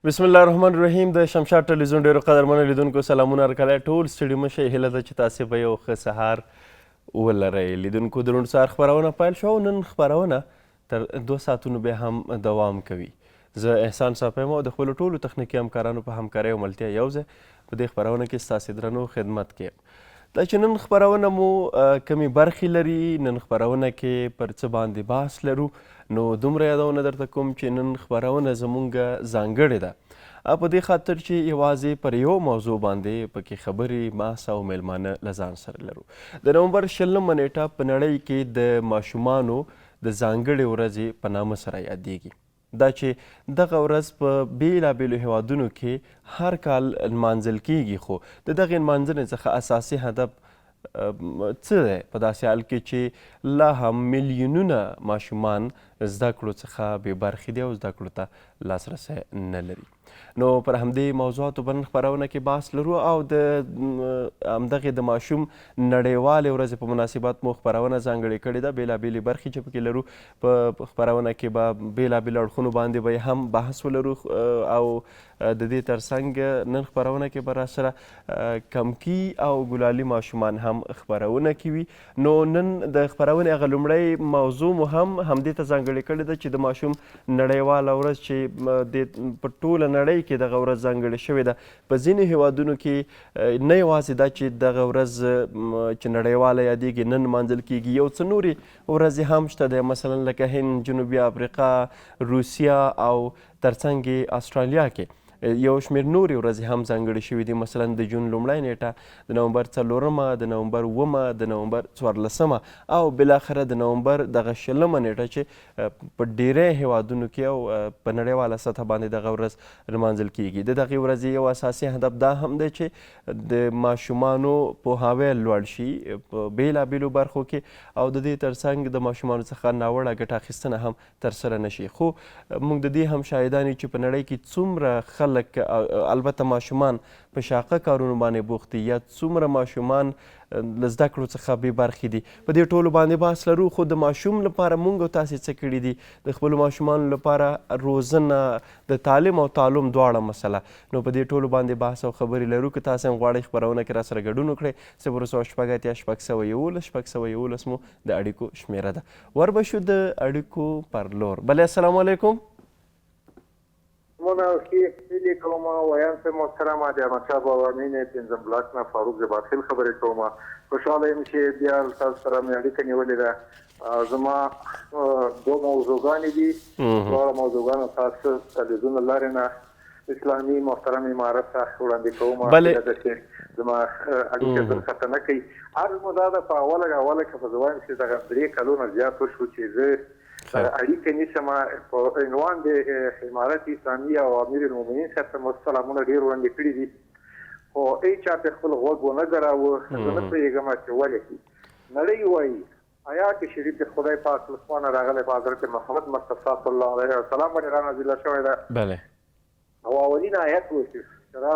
بسم الله الرحمن الرحیم. د شمشاد ټلویزیون ډیرو قدرمنو لیدونکو سلامونه هرکلی ټول ستړي مه شئ. هیله ده چې تاسې به یو ښه سهار ولرئ. لیدونکو د روڼ سهار خپرونه پیل شوه او نن خپرونه تر 2 ساعتونو بیا هم دوام کوي. زه احسان صاحب یم او د خپلو ټولو تخنیکي همکارانو په همکارۍ او ملتیا یو ځای په دې خپرونه کې ستاسې درنو خدمت کې یم. دا چې نن خپرونه مو کمې برخې لري، نن خپرونه کې پر څه باندې بحث لرو، نو دومره یادونه درته کوم چې نن خپرونه زمونږ ځانګړې ده په دې خاطر چې یوازې پر یو موضوع باندې پکې خبرې بحث او میلمانه له ځان سره لرو. د نومبر 20 نیټه په نړۍ کې د ماشومانو د ځانګړې ورځې په نامه سره یادیږي. دا چې دغه ورځ په بیلابیلو هیوادونو کې هر کال نمانځل کیږي، خو د دغې نمانځنې څخه اساسي هدف څه دی په داسې حال کې چې لا هم میلیونونه ماشومان زده کړو څخه بې برخې دي او زده کړو ته لاسرسی نه لري. نو پر همدې موضوعاتو به نن خپرونه کې بحث لرو او د همدغې د ماشوم نړیوالې ورځې په مناسبت مو خپرونه ځانګړې کړې ده. بېلابېلې برخې چې پکې لرو په خپرونه کې به بېلابېلو اړخونو باندې به هم بحث ولرو او د دې ترڅنګ نن خپرونه کې به راسره کمکي او ګلالي ماشومان هم خپرونه کې وي. نو نن د خپرونې هغه لومړی موضوع مو هم همدې ته ځانګړې کړې ده چې د ماشوم نړیواله ورځ چې په ټوله نړۍ کې دغه ورځ ځانګړې شوې ده. په ځینې هیوادونو کې نه یوازې دا چې دغه ورځ چې نړیواله یادیږي نن نمانځل کیږي، یو څه نورې ورځې هم شته دی، مثلا لکه هند، جنوبي افریقا، روسیه او ترڅنګ یې استرالیا کې یو شمېر نورې ورځې هم ځانګړې شوي دي، مثلا د جون 1 نیټه، د نومبر 4، د نومبر 9، د نومبر 14 او بالاخره د نومبر دغه 20 نیټه چې په ډیری هیوادونو کې او په نړیواله سطح باندې دغه ورځ نمانځل کیږي. د دغې ورځې یو اساسي هدف دا هم دی چې د ماشومانو پوهاوی لوړ شي په بیلابیلو برخو کې او د دې ترڅنګ د ماشومانو څخه ناوړه ګټه اخیستنه هم ترسره نشي. خو موږ د دې هم شاهدان یو چې په نړۍ کې څومره خلک البته ماشومان په شاقه کارونو باندې بوخت دي یا څومره ماشومان له زده کړو څخه بې برخې دي. په دې ټولو باندې بحث لرو، خو د ماشوم لپاره موږ او تاسې څه کړي دي، د خپلو ماشومانو لپاره روزنه، د تعلیم او تعلم دواړه مسله. نو په دې ټولو باندې بحث او خبرې لرو. که تاسې هم غواړئ خپرونه کې راسره ګډون وکړئ، 080 611 مو د اړیکو شمېره ده. ور به شو د اړیکو پر لور. بله السلام علیکم. خیلی کوم ویان سه محترم د احمدشاه بابا مینې پنځم بلاک نه فاروق زبادخیل خبرې کوم. خوشحاله یم چې بیا تاسو سره مې اړیکه نیولې ده. زما دوه موضوعګانې دي، دواړه موضوعګانو تاسو تلویزیون له لارې نه اسلامي محترم امارت ته وړاندې کوم. زما اړیکه درڅخه نه کوي. عرض مو دا ده په اوله کې به زه وایم چې دغه 3 کلونه زیات وشو چې زه اړیکه نیسم په عنوان د امارت اسلامي او امیر المؤمنین صاحب ته مو سلامونه ډېر وړاندې کړي دي، خو هېچا ته خپل غوږ ونه ګراوه. زه نه پوهېږم چې ولې نړۍ وایي آیات شریف د خدای پاک له خوا نه راغلی په حضرت محمد مصطفی صلی الله علیه وسلم باندې رانازله شوې ده. بله. او اولین آیت وایي چې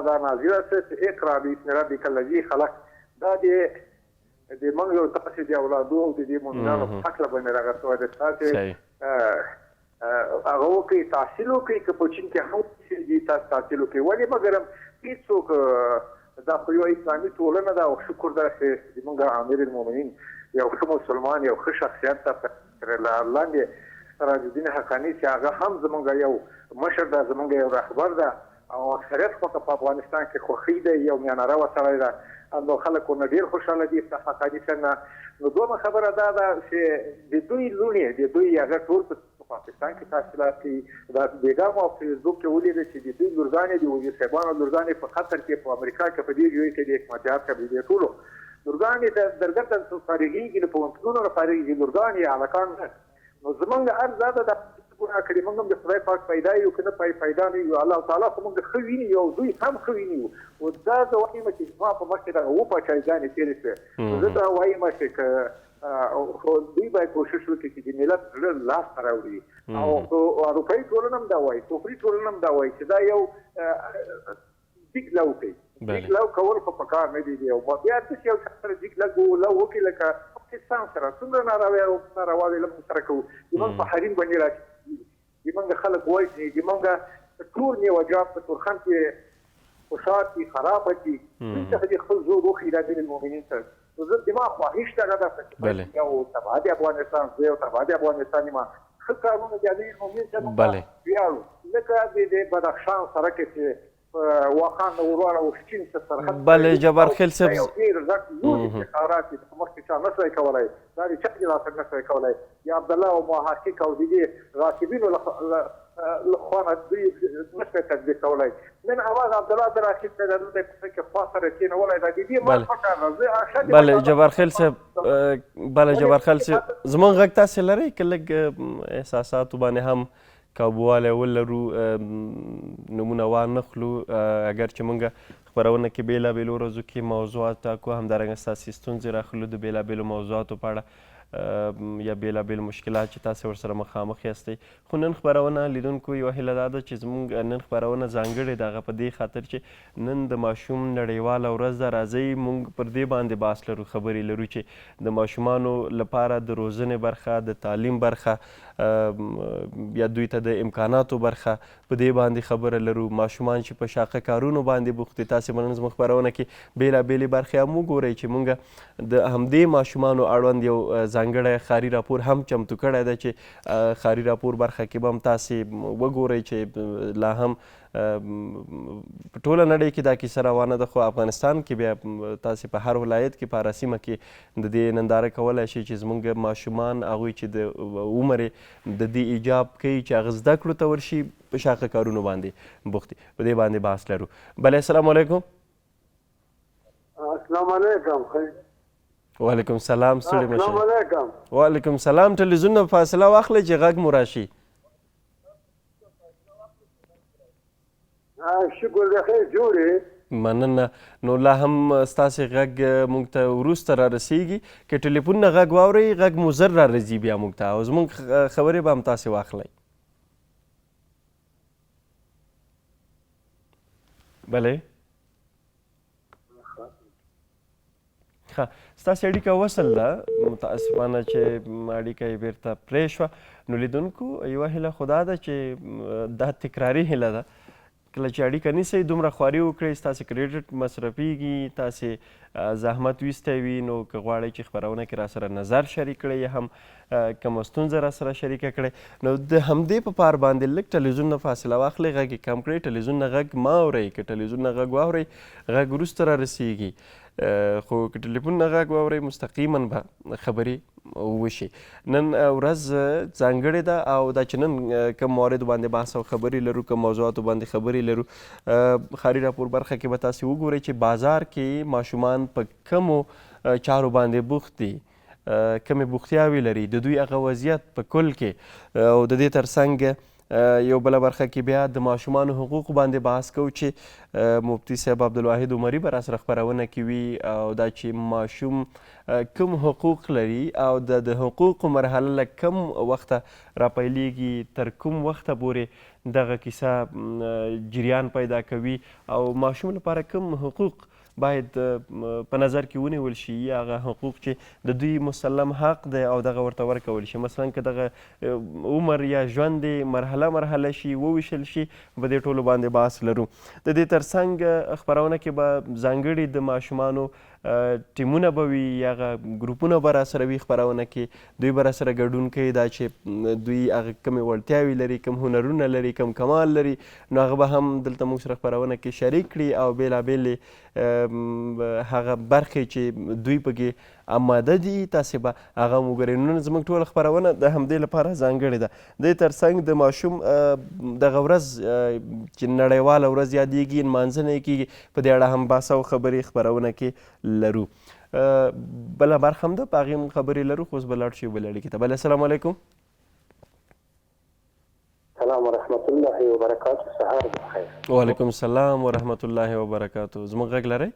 دا نازله شوې چې اقرا باسم ربک الذي خلق. دا د موږ او تاسو د اولادو او د مؤمنانو په هکله باندې راغلی شوی دی. تاسې هغه وکړئ، تحصیل وکړئ، که په چین کې هم دي تاسو تحصیل وکړئ. ولې مګر هېڅوک دا خو یوه اسلامي ټولنه ده او شکر ده چې زموږ امیر المؤمنین یو ښه مسلمان، یو ښه شخصیت ته لاندې سراج الدین حقاني چې هغه هم زموږ یو مشر ده، زموږ یو رهبر ده او اکثریت خو په افغانستان کې خوښي ده، یو میانه سړی ده، نو خلک ورنه ډېر خوشحاله دي حقاني څنګه. نو دومره خبره دا ده چې د دوی لوڼې، د دوی هغه ټول په پاکستان کې تحصیلات کوي. دا بیګا مو په فیسبوک کې ولیده چې د دوی لورګانې، د وزیر صاحبانو لورګانې په قطر کې، په امریکا کې، په دې ځایونو کې د حکمتیار قبیلې ټولو لورګانې درګرده فارغېږي، له پوهنتونونو نه فارغېږي لورګانې، هلکان نه. نو زموږ عرض دا ده ګناه کړي، موږ هم د خدای پاک پیدا یو، که نه پیدا نه یو، الله تعالی خو موږ ښه ویني او دوی هم ښه ویني. او دا زه وایم چې زما په مخ کې دغه 2 پاچاهیګانې تېرې شوې. زه دا وایم چې که دوی باید کوشش وکړي چې د ملت زړه لاسته راوړي. او اروپایي ټولنه هم دا وایي، کفري ټولنه هم دا وایي چې دا یو دیګ لو کوي. دیګ لو کول خو په کار نه دي. او بیا داسې یو چا سره دیګ لو وکړي لکه پاکستان سره څومره نارواوې له موږ سره کوو. زموږ په حریم باندې راشي، زموږ خلک وایي، زموږ ټول میوجات په تورخم کې خوشحال دي خرابه دي دوی څخه دې خپل زور وښي دا دین المؤمنین ته نو زه دما خواهش ته نه ده چې یو تبعه د افغانستان زه یو تبعه د افغانستان یم ښه کارونه د امیر المؤمنین ته ویاړو لکه د بدخشان سړک چې واخان وروره او شین سرحد بله جبار خیل صاحب یو ډېر غټ لوی افتخارات دي چې مخکې چا نه شوی کولی دا د چا د لاسه نه شوی کولی یا عبدالله او محقق او د دې راکبینو لخوا نه دوی نه شوی تطبیق کولی نن اواز عبدالله د راکب ته د دې په کې خوا سره کېنولی دا د دې ما فکر بله جبار خیل صاحب بله جبار خیل صاحب زموږ غږ تاسې لرئ که لږ احساساتو باندې هم کابوالی ولرو نومونه وانخلو اگر چې موږ خپرونه کې بېلابېلو ورځو کې موضوعات ټاکو همدارنګه ستاسې ستونزې راخلو د بېلابېلو موضوعاتو په اړه یا بېلابېل مشکلات چې تاسې ورسره مخامخ یاستئ خو نن خپرونه لیدونکو یوه هیله دا ده چې زموږ نن خپرونه ځانګړې ده هغه په دې خاطر چې نن د ماشوم نړیواله ورځ ده راځئ موږ پر دې باندې بحث لرو خبرې لرو چې د ماشومانو لپاره د روزنې برخه د تعلیم برخه یا دوی ته د امکاناتو برخه په دې باندې خبره لرو ماشومان چې په شاقه کارونو باندې بوخت دي تاسې به نن زموږ خپرونه کې بېلابېلې برخې هم وګورئ چې موږ د همدې ماشومانو اړوند یو ځانګړی ښاري راپور هم چمتو کړی ده چې ښاري راپور برخه کې به هم تاسې وګورئ چې لا هم په ټوله نړۍ کې دا کیسه روانه ده خو افغانستان کې بیا تاسې په هر ولایت کې په هره سیمه کې د دې ننداره کولی شئ چې زموږ ماشومان هغوی چې د عمر د دې ایجاب کوي چې هغه زده کړو ته ورشي په شاقه کارونو باندې بوخت دي په دې باندې بحث لرو بله السلام علیکم السلام علیکم وعلیکم سلام ستړي مه السلام علیکم وعلیکم سلام ټلویزیون نه فاصله واخلئ چې غږ مو راشي شکر د خیر جوړې مننه نو لا هم ستاسې غږ موږ ته وروسته را رسیږي که ټلیفون نه غږ واورئ غږ مو زر را راځي بیا موږ ته او زموږ خبرې به هم تاسې واخلئ بله ښه ستاسې اړیکه وصل ده متاسفانه چې اړیکه یې بیرته پرې شوه نو لیدونکو یوه هیله خو دا ده چې دا تکراري هیله ده کله چې اړیکه نیسئ دومره خواري وکړئ ستاسې کریډټ مصرفیږي تاسې زحمت ویستی وي نو که غواړئ چې خپرونه کې راسره نظر شریک کړئ یا هم کومه ستونزه راسره شریکه کړئ نو د همدې په پار باندې لږ ټلویزیون نه فاصله واخلئ غږ یې کم کړئ ټلویزیون نه غږ مه اورئ که ټلویزیون نه غږ واورئ غږ وروسته را رسیږي خو که ټلیفون نه غږ واورئ مستقیما به خبرې وشي نن ورځ ځانګړې ده او دا چې نن کوم مواردو باندې بحث او خبرې لرو کوم موضوعاتو باندې خبرې لرو ښاري راپور برخه کې به تاسې وګورئ چې بازار کې ماشومان په کومو چارو باندې بوخت دي کومې بوختیاوې لري د دوی هغه وضعیت په کل کې او د دې ترڅنګ یو بله برخه کې بیا د ماشومانو حقوقو باندې بحث کوو چې مفتي صاحب عبدالواحد عمري به راسره خپرونه کې وي او دا چې ماشوم کوم حقوق لري او د حقوقو مرحله له کوم وخته راپیلیږي تر کوم وخته پورې دغه کیسه جریان پیدا کوي او ماشوم لپاره کوم حقوق باید په نظر کې ونیول شي یا هغه حقوق چې د دوی مسلم حق دی او دغه ورته ورکول شي مثلا که دغه عمر یا ژوند مرحله مرحله شي وویشل شي په دې ټولو باندې بحث لرو د دې ترڅنګ خپرونه کې به ځانګړي د ماشومانو ټیمونه به وي یا هغه ګروپونه به راسره وي خپرونه کې دوی به راسره ګډون کوي دا چې دوی هغه کومې وړتیاوې لري کوم هنرونه لري کوم کمال لري نو هغه به هم دلته موږ سره خپرونه کې شریک کړي او بېلابېلې هغه برخې چې دوی پکې آماده دي تاسې به هغه هم وګورئ نن زموږ ټوله خپرونه د همدې لپاره ځانګړې ده دې ترڅنګ د ماشوم دغه ورځ چې نړیواله ورځ یادیږي نمانځنه یې کیږي په دې اړه هم بحث او خبرې خپرونه کې لرو بله برخه هم ده په هغې هم خبرې لرو خو اوس به لاړ شو بلې اړیکې ته بله السلام علیکم سلام ورحمت الله وبرکاته سهار بخیر وعلیکم السلام ورحمت الله وبرکاته زموږ غږ لرئ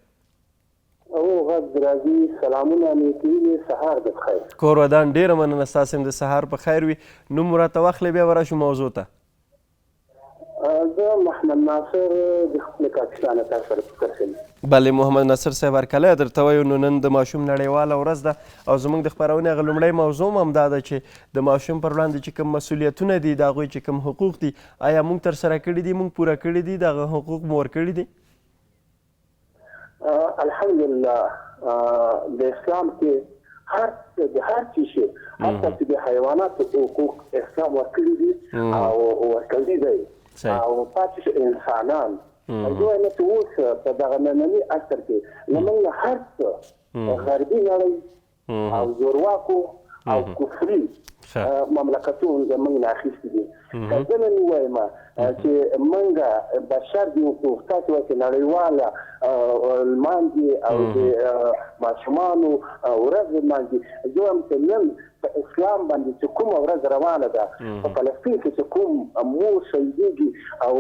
او غږ راځي سلامونه مې کوي سهار بخیر کور ودان ډېره مننه ستاسې هم د سهار په خیر وي نوم مو راته واخلئ بیا به راشو موضوع ته زه محمد ناصر د خپل پاکستان تاسو سره فکر کوي. بله محمد ناصر صاحب هرکلی درته وایو. نو نن د ماشوم نړیواله ورځ ده او زموږ د خپرونې هغه لومړی موضوع هم همدا ده چې د ماشوم پر وړاندې چې کوم مسؤلیتونه دي د هغوی چې کوم حقوق دي آیا موږ ترسره کړي دي، موږ پوره کړي دي، د هغه حقوق مو ورکړي دي؟ الحمدلله د اسلام کې هر څه شي حتی چې د حیواناتو حقوق اسلام ورکړي دي او ورکړي دی او پاتې انسانان زه وایم چې اوس په دغه ننني عصر کې زموږ نه هر څه غربي نړۍ او زورواکو او کفري مملکتونه زموږ نه اخیستي دي. که زه نن ووایم چې موږ بشر د حقوق تاسو وایئ چې نړیواله لمانځي او د ماشومانو ورځ لمانځي، زه وایم چې نن په اسلام باندې چې کومه ورځ روانه ده په فلسطین کې چې کوم مور شهیدېږي او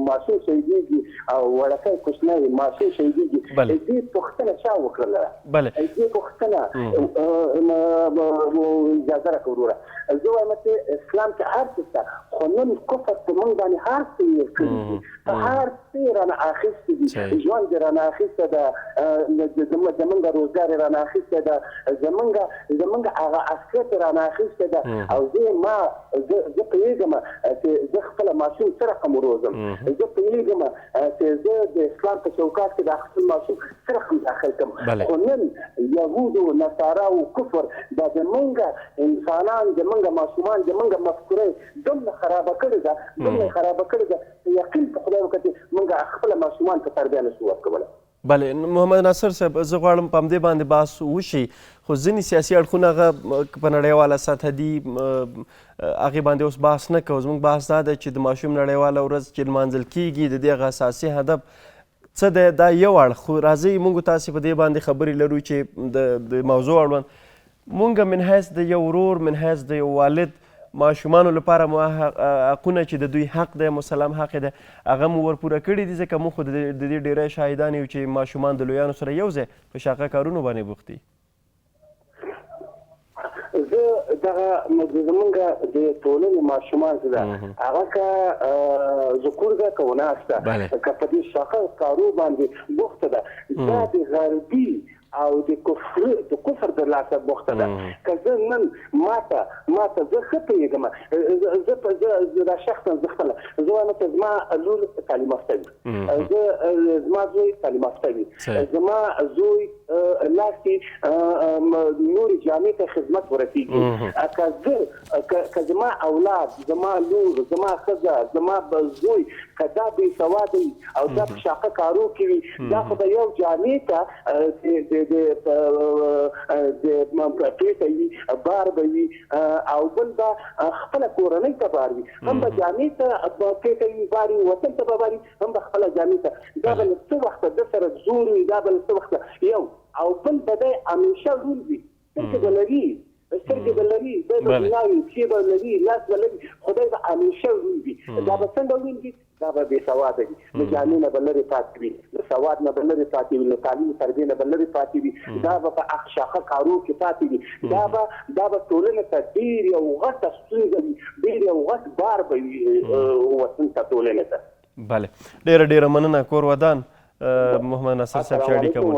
ماشوم شهیدېږي او وړکی کوچنی ماشوم شهیدېږي، دې پوښتنه چا وکړله؟ دې پوښتنه اجازه راکړه وروره. زه وایم چې اسلام کې هر څه شته، خو نن کفر په موږ باندې هر څه یې کړي دي، په هر څه یې رانه اخیستي دي، ژوند یې رانه اخیسته ده، زموږ روزګار یې رانه اخیسته ده، زموږ هغه عسکرت یې رانه اخیسته ده. او زه پوهېږم چې زه خپله ماشوم څه رقم وروزم، زه پوهېږم چې زه د اسلام په چوکاټ کې د خپل ماشوم څه رقم داخل کړم. خو نن یهودو نصاراو کفر دا زموږ انسانان زموږ ماشومان زموږ مفکوره دومره خرابه کړې ده یقین په خدای وکړه چې موږ خپله ماشومان په تربیه نشو ورکولی. بله محمد ناصر صاحب زه غواړم په همدې باندې بحث وشي، خو ځینې سیاسي اړخونه هغه په نړیواله سطحه دي هغې باندې اوس بحث نه کوو. زموږ بحث دا دی چې د ماشوم نړیواله ورځ چې لمانځل کیږي د دې هغه اساسي هدف څه دی؟ دا یو اړخ. خو راځئ موږ تاسې په دې باندې خبرې لرو چې د موضوع اړوند موږ من حیث د یو ورور من حیث د یو والد ماشومانو لپاره مو حقونه چې د دوی حق دی مسلم حق دی هغه مو ورپوره کړي دي، ځکه موږ خو د دې ډېری شاهدان یو چې ماشومان د لویانو سره یو ځای په شاقه کارونو باندې بوخت دي. زه دغه زمونږ د ټولنې ماشومان چې ده هغه که ذکور ده که وناس ده که په دې شاقه کارو باندې بوخته ده، دا د غربي او د کفر د لاسه بوخته ده. که زه نن ماته زه ښه پوهېږم، زه دا شخصا زه خپله زه وایم چې زما لور تعلیم یافته وي، زما زوی تعلیم یافته وي، زما زوی لاستې نورې جامې ته خدمت ورسېږي، که زما اولاد زما لور زما ښځه زما زوی که دا بې سواده وي او دا په شاقه کارو کې وي، دا خو به یو جامې ته پېټه وي بار به وي او بل به خپله کورنۍ ته بار وي، هم به جامې ته پېټه وي بار وي وطن ته به بار وي، هم به خپله جامې ته. دا به له څه وخته ده سره زور وي، دا به له څه وخته یو او بل به دی همیشه رول وي، سترګې به لري دی به بنا وي، پښې به لري، لاس به لري، خدای به همیشه رول وي. دا به څنګه رول وي؟ دا به بې سواده وي، له جامې نه به لرې پاتې وي، له سواد نه به لرې پاتې وي، له تعلیم تربیې نه به لرې پاتې وي، دا به په شاقه کارو کې پاتې وي، دا به ټولنې ته ډېر یو غټه ستونزه وي، ډېر یو غټ بار به وي وطن ته ټولنې ته. بله ډېره مننه کور ودان محمد ناصر صاحب چې اړیکه مو.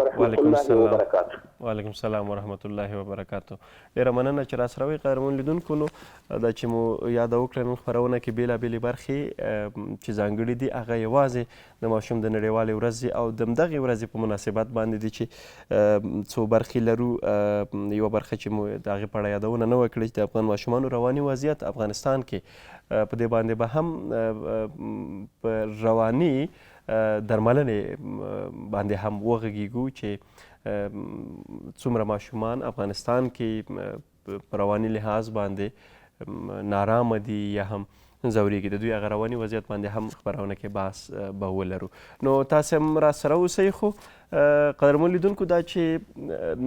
وعلیکم السلام ورحمت الله وبرکاتو. ډېره مننه چې راسره وئ قدرمن لیدونکو. نو دا چې مو یاده وکړه نن خپرونه کې بېلابېلې برخې چې ځانګړي دي هغه یوازې د ماشوم د نړیوالې ورځې او د همدغې ورځې په مناسبت باندې دي چې څو برخې لرو. یوه برخه چې مو د هغې په اړه یادونه نه وه کړې چې د افغان ماشومانو رواني وضعیت افغانستان کې په دې باندې به هم په رواني درملنې باندې هم وغږیږو چې څومره ماشومان افغانستان کې په رواني لحاظ باندې نارامه دي یا هم ځورېږي. د دوی هغه رواني وضعیت باندې هم خپرونه کې بحث به ولرو. نو تاسې هم راسره اوسئ. خو قدرمن لیدونکو دا چې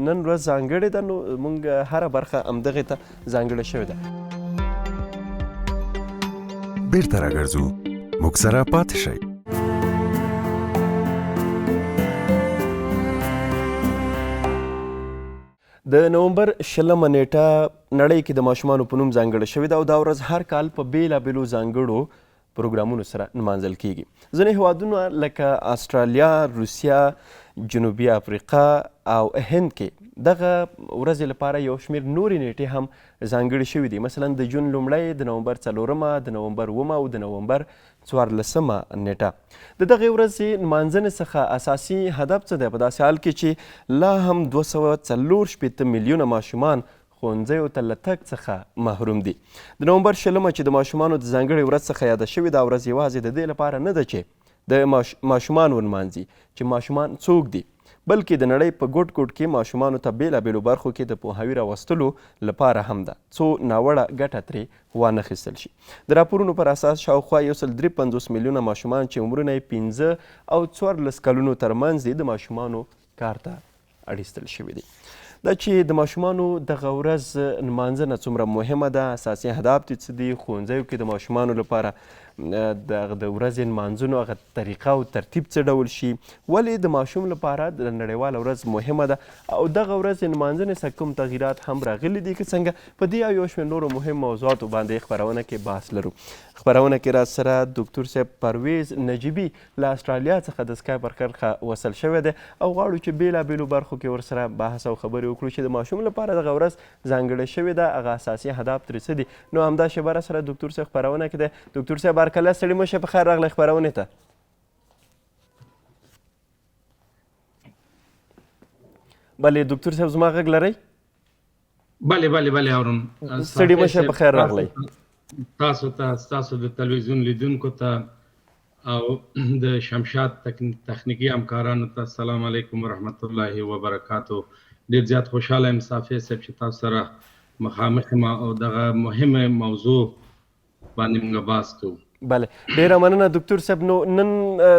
نن ورځ ځانګړې ده نو موږ هره برخه همدغې ته ځانګړې شوې ده. بیرته راګرځو، موږ سره پاتې شئ. د نومبر 20 نیټه نړۍ کې د ماشومانو په نوم ځانګړې شوې ده او دا ورځ هر کال په بېلابېلو ځانګړو پروګرامونو سره نمانځل کیږي. ځینې هیوادونه لکه استرالیا، روسیه، جنوبي افریقا او هند کې دغه ورځې لپاره یو شمېر نورې نیټې هم ځانګړې شوي دي. مثلا د جون لومړی، د نومبر 4مه، د نومبر 9مه او د نومبر 14مه نیټه. د دغې ورځې نمانځنې څخه اساسي هدف څه دی په داسې حال کې چې لا هم 264 میلیونه ماشومان ښوونځیو ته له تګ څخه محروم دي. د نومبر 20مه چې د ماشومانو د ځانګړې ورځ څخه یاده شوې دا ورځ یوازې د دې لپاره نه ده چې د ماشومان ونمانځي چې ماشومان څوک دي، بلکې د نړۍ په ګوټ ګوټ کې ماشومانو ته بېلابېلو برخو کې د پوهاوي راوستلو لپاره هم ده څو ناوړه ګټه ترې وانخیستل شي. د راپورونو پر اساس شاوخوا 153 میلیونه ماشومان چې عمرونه یې 15 او 14 کلونو ترمنځ دي د ماشومانو کار ته اړیستل شوي دي. دا چې د ماشومانو دغه ورځ نمانځنه څومره مهمه ده، اساسي اهداف دې څه دي، ښوونځیو کې د ماشومانو لپاره د ورځې نمانځنو هغه طریقه او ترتیب څه ډول شي، ولې د ماشوم لپاره د نړیواله ورځ مهمه ده او دغه ورځ نمانځنې څخه کوم تغییرات هم راغلي دي که څنګه، په دې او یو شمېر نورو مهم موضوعاتو باندې خپرونه کې بحث لرو. خپرونه کې را سره ډاکټر صاحب پرویز نجیبي له استرالیا څخه د سکایپ پر کرښه وصل شوی دی او غواړو چې بېلابېلو برخو کې ورسره بحث او خبرې وکړو چې د ماشوم لپاره دغه ورځ ځانګړې شوې ده، هغه اساسي اهداف ترې څه دي. نو همدا شیبه را سره ډاکټر صاحب خپرونه کې دی. ډاکټر صاحب هرکله ستړي مه شئ، په خیر راغلی خپرونې ته. بلې ډاکټر صاحب زما غږ لرئ؟ بله اورم. ستړي مه شئ، په خیر راغلی. تاسو ته، ستاسو د تلویزیون لیدونکو ته او د شمشاد تخنیکي همکارانو ته السلام علیکم ورحمت الله وبرکاتو. ډېر زیات خوشحاله یم صافی صاحب چې تاسو سره مخامخ یم او دغه مهمه موضوع باندې موږ بحث کوو. بله، ډیره مننه ډاکټر صاحب. نو نن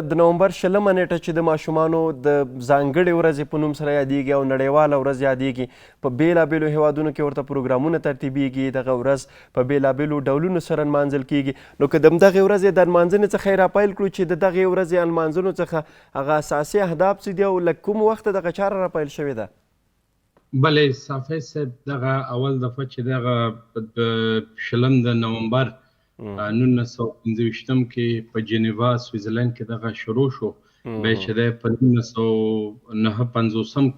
د نومبر 20مه نیټه چې د ماشومانو د ځانګړې ورځې په نوم سره یادیږي او نړیواله ورځ یادیږي، په بېلابېلو هیوادونو کې ورته پروګرامونه ترتیبیږي، دغه ورځ په بېلابېلو ډولونو سره نمانځل کیږي. نو که د همدغې ورځې د نمانځنې څخه یې راپیل کړو چې د دغې ورځې نمانځنو څخه هغه اساسي اهداف څه دي او له کوم وخته دغه چاره راپیل شوې ده؟ بله صافی صاحب، دغه اول دفعه چې دغه 20 د نومبر 1925 کې په جنیوا سویزرلند کې دغه شروع شو، بیا چې دی په 1959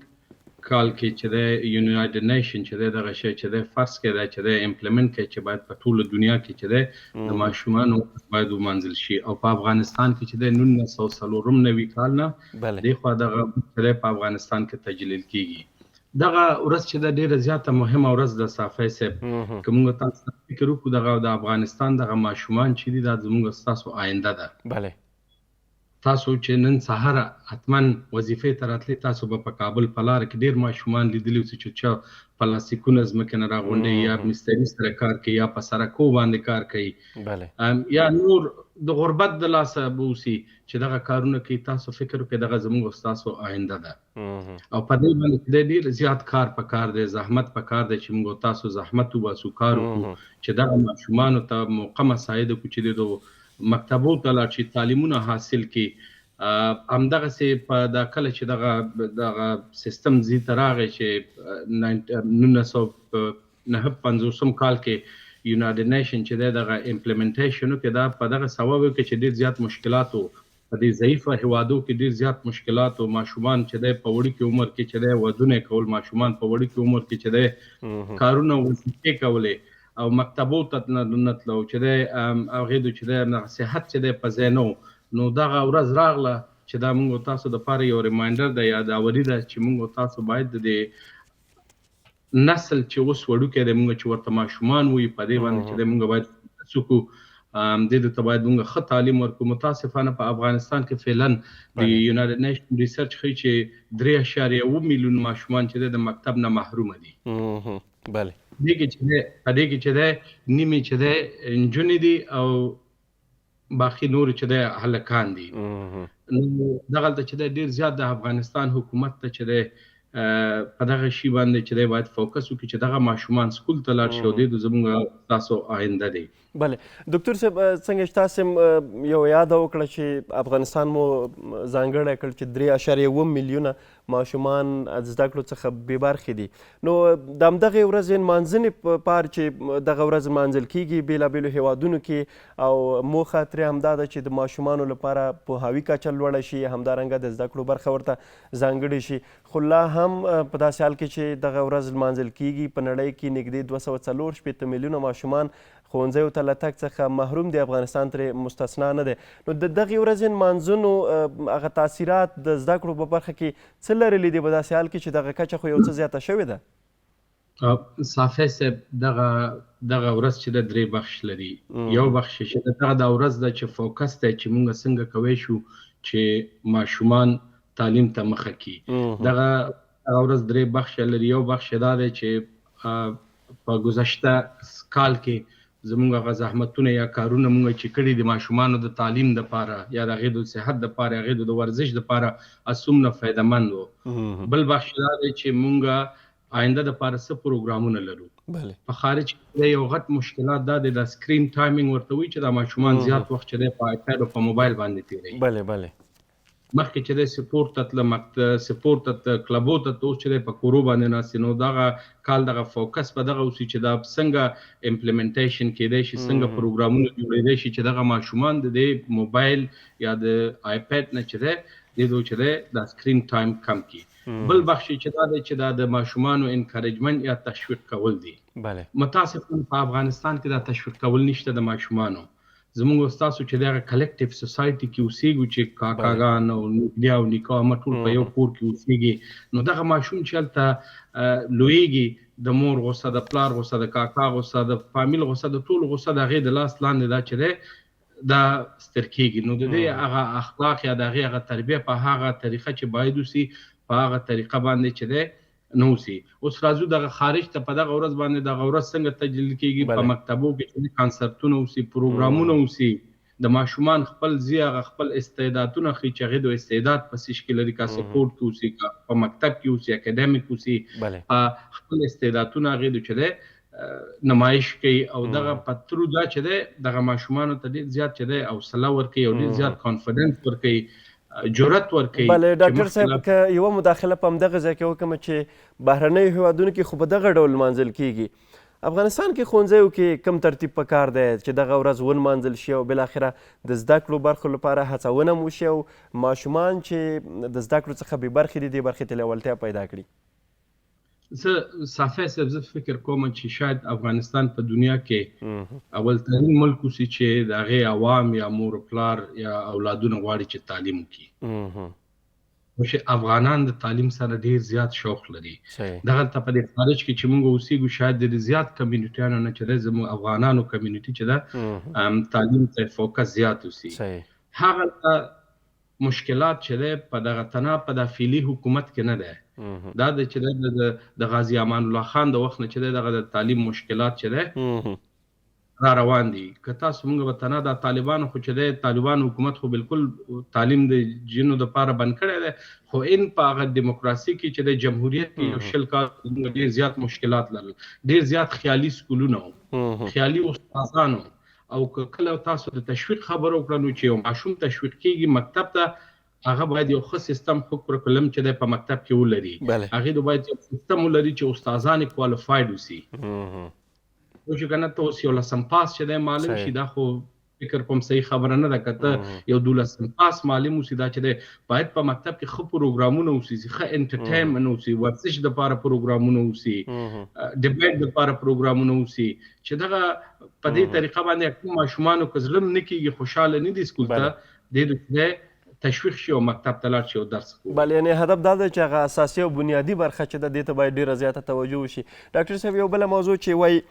کال کې چې دی یونایټډ نیشن چې دی دغه شی چې دی فرض کړی چې دی امپلیمنټ کړي چې باید په ټوله دنیا کې چې دی د ماشومانو باید ومانځل شي، او په افغانستان کې چې دی 1994 کال نه دېخوا دغه چې دی په افغانستان کې تجلیل کیږي. دغه ورځ چې د ډیره زیاته مهمه ورځ د صافی صاحب، که موږ تاسو فکر وکړو دغه د افغانستان دغه ماشومان چې دي دا زموږ ستاسو آینده ده. بله، تاسو چې نن سهار حتما وظیفې ته راتلئ، تاسو به په کابل په لاره کې ډېر ماشومان لیدلي اوسئ چې چا پلاستیکونه ځمکې نه راغونډوي یا مستري سره کار کوي یا په سړکو باندې کار کوي یا نور د غربت د لاسه به اوسي چې دغه کارونه کوي. تاسو فکر وکړئ دغه زموږ ستاسو آینده ده او په دې باندې ډېر زیات کار پکار دی، زحمت پکار دی چې موږ تاسو زحمت وباسو، کار وکړو چې دغه ماشومانو ته موقع مساعد کړو چې د مکتبو ته لاړ شي، تعلیمونه حاصل کړي. همدغسې په دا کله چې دغه سیستم زی ته راغی چې 1959 کال کې یونایټډ نیشن چې دی دغه امپلیمنټیشن وکړي، دا په دغه سبب وکړي چې ډېر زیات مشکلات وو په دې ضعیفه هیوادو کې، ډېر زیات مشکلات وو. ماشومان چې دی په وړوکي عمر کې چې دی ودونه کول، ماشومان په وړوکي عمر کې چې دی کارونه وظیفې کولې او مکتبو ته نه تلو چې دی هغې چې دی صحت چې دی په ځای نه و. نو دغه ورځ راغله چې دا موږ تاسو دپاره یو ریمایندر ده، یاداوري ده چې موږ تاسو باید د دې نسل چې اوس وړوکی دی موږ چې ورته ماشومان وي په دې باندې چې دی موږ باید هڅه وکړو، دې ته باید موږ ښه تعلیم ورکړو. متاسفانه په افغانستان کې فعلا د یونایټډ نیشن ریسرچ ښیي چې 3.7 میلیون ماشومان چې دی د مکتب نه محرومه دي. بله، په دې کې چې دی نیمې چې دی نجونې دي او باقي نور چې دی هلکان دي. نو دغلته چې دی ډېر زیات د افغانستان حکومت ته چې دی په دغه شي باندې چې دی باید فوکس وکړي چې دغه ماشومان سکول ته لاړ شي او دی زموږ تاسو آینده دی. بله ډاکټر صاحب، څنګه چې تاسو یو یاد وکړه چې افغانستان مو ځانګړی کړ چې 3.7 میلیونه ماشومان زده کړو څخه بې برخې دي. نو د همدغې ورځې نمانځنې په پار چې دغه ورځ نمانځل کیږي بېلابېلو هیوادونو کې او موخه ترې همدا ده چې د ماشومانو لپاره پوهاوي کچه لوړه شي، همدارنګه د زده کړو برخه ورته ځانګړې شي. خو لا هم په داسې حال کې چې دغه ورځ نمانځل کیږي په نړۍ کې نږدې 240 میلیونه ماشومان ښوونځیو ته له تګ څخه محروم دي، افغانستان ترې مستثنا نه دی. نو د دغې ورځې نمانځنو هغه تاثیرات د زده کړو په برخه کې څه لرلي دي په داسې حال کې چې دغه کچه خو یو څه زیاته شوې ده؟ صافی صاحب دغه ورځ چې د درې بخش لري. یو بخش چې دغه د ورځ ده چې فوکس دی چې موږ څنګه کوی شو چې ماشومان تعلیم ته مخه کړي. دغه ورځ درې بخش لري. یو بخش دا دی چې په گذشته کال کې زموږ هغه زحمتونه یا کارونه موږ چې کړي د ماشومانو د تعلیم دپاره یا د هغې د صحت دپاره، هغې د ورزش دپاره څومره فایدهمند و. بل بخش دا دی چې موږ آینده دپاره څه پروګرامونه لرو. په خارج کې یو غټ مشکلات دا دی د سکرین ټایمینګ ورته وایي چې دا ماشومان زیات وخت چې دی په آیپیډ او په موبایل باندې تېروي. مخکې چې دی سپورت ته تله، سپورت ته کلبو ته اوس چې دی په کورو باندې ناست. نو دغه کال دغه فوکس په دغه اوسي چې دا څنګه امپلیمنټیشن کېدی شي، څنګه پروګرامونه جوړېدی شي چې دغه ماشومان د دې موبایل یا د آیپیډ نه چې دی د چې دی دا سکرین ټایم کم کړي. بل بخش چې دا دی چې دا د ماشومانو انکریجمنټ یا تشویق کول دي. متاسفانه په افغانستان کې دا تشویق کول نشته د ماشومانو. زموږ ستاسو چې دغه کلیکټیو سوسایټي کې اوسېږو چې کاکاګان او نیا او نیکه هم ټول په یو کور کې اوسېږي، نو دغه ماشوم چې هلته لویږي د مور غوسه، د پلار غوسه، د کاکا غوسه، د فامیل غوسه، د ټولو غوسه د هغې د لاس لاندې دا چې دی دا ستر کېږي. نو د دې هغه اخلاق یا د هغې هغه تربیه په هغه طریقه چې باید اوسي په هغه طریقه باندې چې دی نه اوسي. اوس راځو دغه خارج ته په دغه ورځ باندې دغه ورځ څنګه تجلیل کېږي. په مکتبو کې چې کانسرتونه اوسي، پروګرامونه اوسي، د ماشومان خپل هغه خپل استعدادونه ښیي چې هغې د استعداد په سیش کې لري، که سپورټ کې اوسي، که په مکتب کې اوسي، اکاډمیک اوسي، خپل استعدادونه هغې د چې دی نمایش کوي. او دغه په ترو دا چې دی دغه ماشومانو ته ډېر زیات چې دی حوصله ورکوي او ډېر زیات کانفیډنس ورکوي، جرأت ورکوي. بله ډاکټر صاحب که یوه مداخله په همدغه ځای کې وکړم چې بهرنیو هیوادونو کې خو په دغه ډول لمانځل کیږي، افغانستان کې ښوونځیو کې کوم ترتیب پکار دی چې دغه ورځ ونمانځل شي او بالاخره د زده کړو برخو لپاره هڅونه هم وشي او ماشومان چې د زده کړو څخه بې برخې دي دې برخې ته لیوالتیا پیدا کړي؟ زه صافی صاحب زه فکر کوم چې شاید افغانستان په دنیا کې اولترین ملک اوسي چې د هغې عوام یا مور پلار یا اولادونه غواړي چې تعلیم وکړي. چې افغانان د تعلیم سره ډېر زیات شوق لري. دغلته په دې خارج کې چې موږ اوسېږو شاید ډېر زیات کمیونټیانو نه چې دی زموږ افغانانو کمیونټي چې ده تعلیم ته فوکس زیات اوسي. هغه مشکلات چې دی په دغه تنها په د فعلي حکومت کې نه دی. دا د چې د غازي امان الله خان د وخت نه چې دی دغه د تعلیم مشکلات چې دی را روان دي. که تاسو موږ به تنها د طالبانو خو چې دی طالبان حکومت خو بالکل تعلیم د جنو دپاره بند کړی دی، خو ان په هغه دیموکراسي کې چې د جمهوریت کې یو 20 کال ډېر زیات مشکلات لرل، ډېر زیات خیالي سکولونه وو، خیالي استادانو. او که کله تاسو د تشویق خبره وکړه نو چې یو ماشوم تشویق کېږي مکتب ته، هغه باید یو ښه سیستم ښه کریکولم چې دی په مکتب کې ولري. هغې د باید یو سیستم ولري چې استادان یې کوالیفاید اوسي. نو چې که نه ته اوس 11 پاس چې دی معلم شي، دا خو فکر کوم صحیح خبره نه ده. که ته یو 12 پاس معلم اوسي، دا چې دی باید په مکتب کې ښه پروګرامونه اوسي، ښه انټرټینمنټ اوسي، ورزش دپاره پروګرامونه اوسي، ډیبیټ دپاره پروګرامونه اوسي، چې دغه په دې طریقه باندې کوم ماشومانو که زړه نه کېږي، خوشحاله نه دي سکول ته، دې تشویق شي او مکتب ته لاړ شي او درس وکړي. بله یعنې هدف دا ده چې هغه اساسي او بنیادي برخه چې ده دې ته باید ډېره زیاته توجه وشي. ډاکټر صاحب یو بله موضوع چې وایي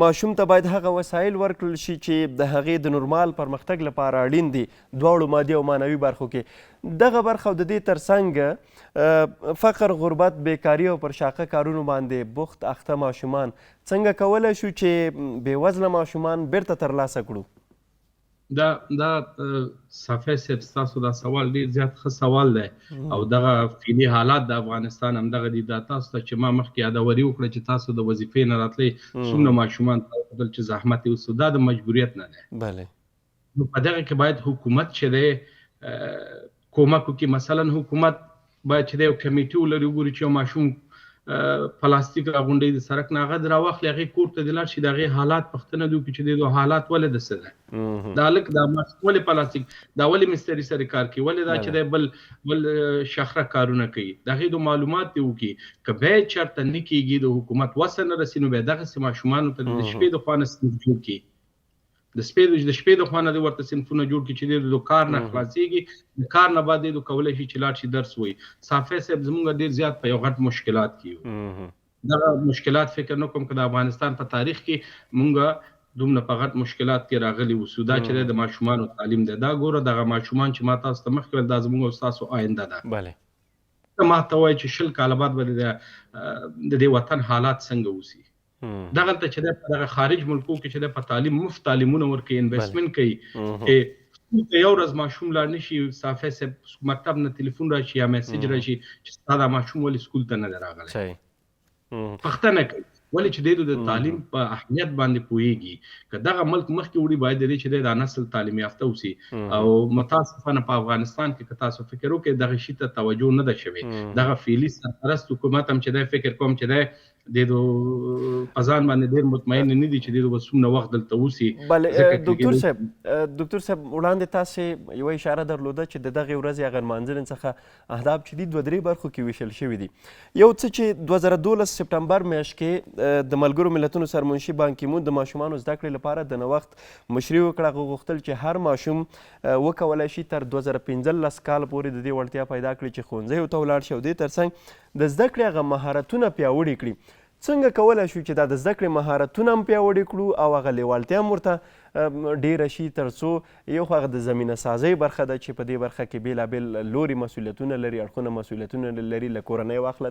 ماشوم ته باید هغه وسایل ورکړل شي چې د هغې د نورمال پرمختګ لپاره اړین دي دواړو مادي او معنوي برخو کې. دغه برخه او د دې ترڅنګ فقر، غربت، بیکاري او پر شاقه کارونو باندې بوخت اخته ماشومان څنګه کولی شو چې بېوزله ماشومان بیرته ترلاسه کړو؟ دا صافی صاحب ستاسو دا سوال ډېر زیات ښه سوال دی او دغه فعلي حالات د افغانستان همدغه دي. دا تاسو ته چې ما مخکې یادوري وکړه چې تاسو د وظیفې نه راتلئ څومره ماشومان تاسو چې زحمت یې وسو، دا د مجبوریت نه دی. نو په دغه کې باید حکومت چې دی کومک وکړي. مثلا حکومت باید چې د یو کمیټې ولري وګوري چې یو ماشوم پلاستیک راغونډوي د سړک نه هغه راواخلي هغې کور ته د لاړ شي د هغې حالات پوښتنه دې وکړي چې د حالات ولې د څه ده دا هلک دا ماشوم ولې پلاستیک دا ولې مستري سره کار کوي ولې دا چې دی بل شخره کارونه کوي د هغې د معلومات دې وکړي که بیا یې چېرته نه کېږي د حکومت وسه نه رسي نو بیا دغسې ماشومانو ته د شپې د خوا نه صنف جوړ کړي د شپې د خوا نه دې ورته صنفونه جوړ کړي چې دی د کار نه خلاصېږي د کار نه بعد دی کولی شي چې لاړ شي درس ووایي صافی صاحب زموږ ډېر زیات په یو غټ مشکلات کې یو دغه مشکلات فکر نه کوم که د افغانستان په تاریخ کې مونږ دومره په غټ مشکلات کې راغلي اوسو دا چې د ماشومانو تعلیم دی دا ګوره دغه ماشومان چې ما تاسو ته مخکې ویل دا زموږ او ستاسو آینده ده ما ته وایي چې 20 کاله بعد به د دې وطن حالات څنګه اوسي دغلته چې په دغه خارج ملکو کې چې په تعلیم مفت تعلیمونه ورکوي انویسټمنټ کوي سکول ته یو ورځ ماشوم لاړ نه شي صافی صاحب مکتب نه تلیفون راشي یا میسج راشي چې ستا دا ماشوم ولې سکول ته نه دی راغلی پوښتنه کوي ولې چې دی د تعلیم په اهمیت باندې پوهیږي که دغه ملک مخکې وړي باید دی چې دا نسل تعلیم یافته اوسي او متاسفانه په افغانستان کې که تاسو فکر وکړئ دغه شي ته توجه نه ده شوې دغه فعلي سرپرست حکومت هم چې دی فکر کوم چې دی د په ځان باندې ډېر مطمئن نه دي چې د به څومره وخت دلته اوسي ډاکټر صاحب وړاندې تاسې یوه اشاره درلوده چې د دغې ورځې هغه لمانځنې څخه اهداف چې دي 2-3 برخو کې ویشل شوي دي یو څه چې 2012 سپټمبر میاشت کې د ملګرو ملتونو سرمنشي بان کی مون د ماشومانو زده کړې لپاره د نوښت مشري وکړه هغه غوښتل چې هر ماشوم وکولی شي تر 2015 کال پورې د دې وړتیا پیدا کړي چې ښوونځیو ته ولاړ شي او دې ترڅنګ د زده کړې هغه مهارتونه پیاوړي کړي څنګه کولی شو چې دا د زده کړې مهارتونه هم پیاوړي کړو او هغه لیوالتیا هم ورته ډېره شي تر څو یو خو هغه د زمینه سازۍ برخه ده چې په دې برخه کې بېلابېل لوري مسؤلیتونه لري اړخونه مسؤلیتونه لري له کورنۍ واخله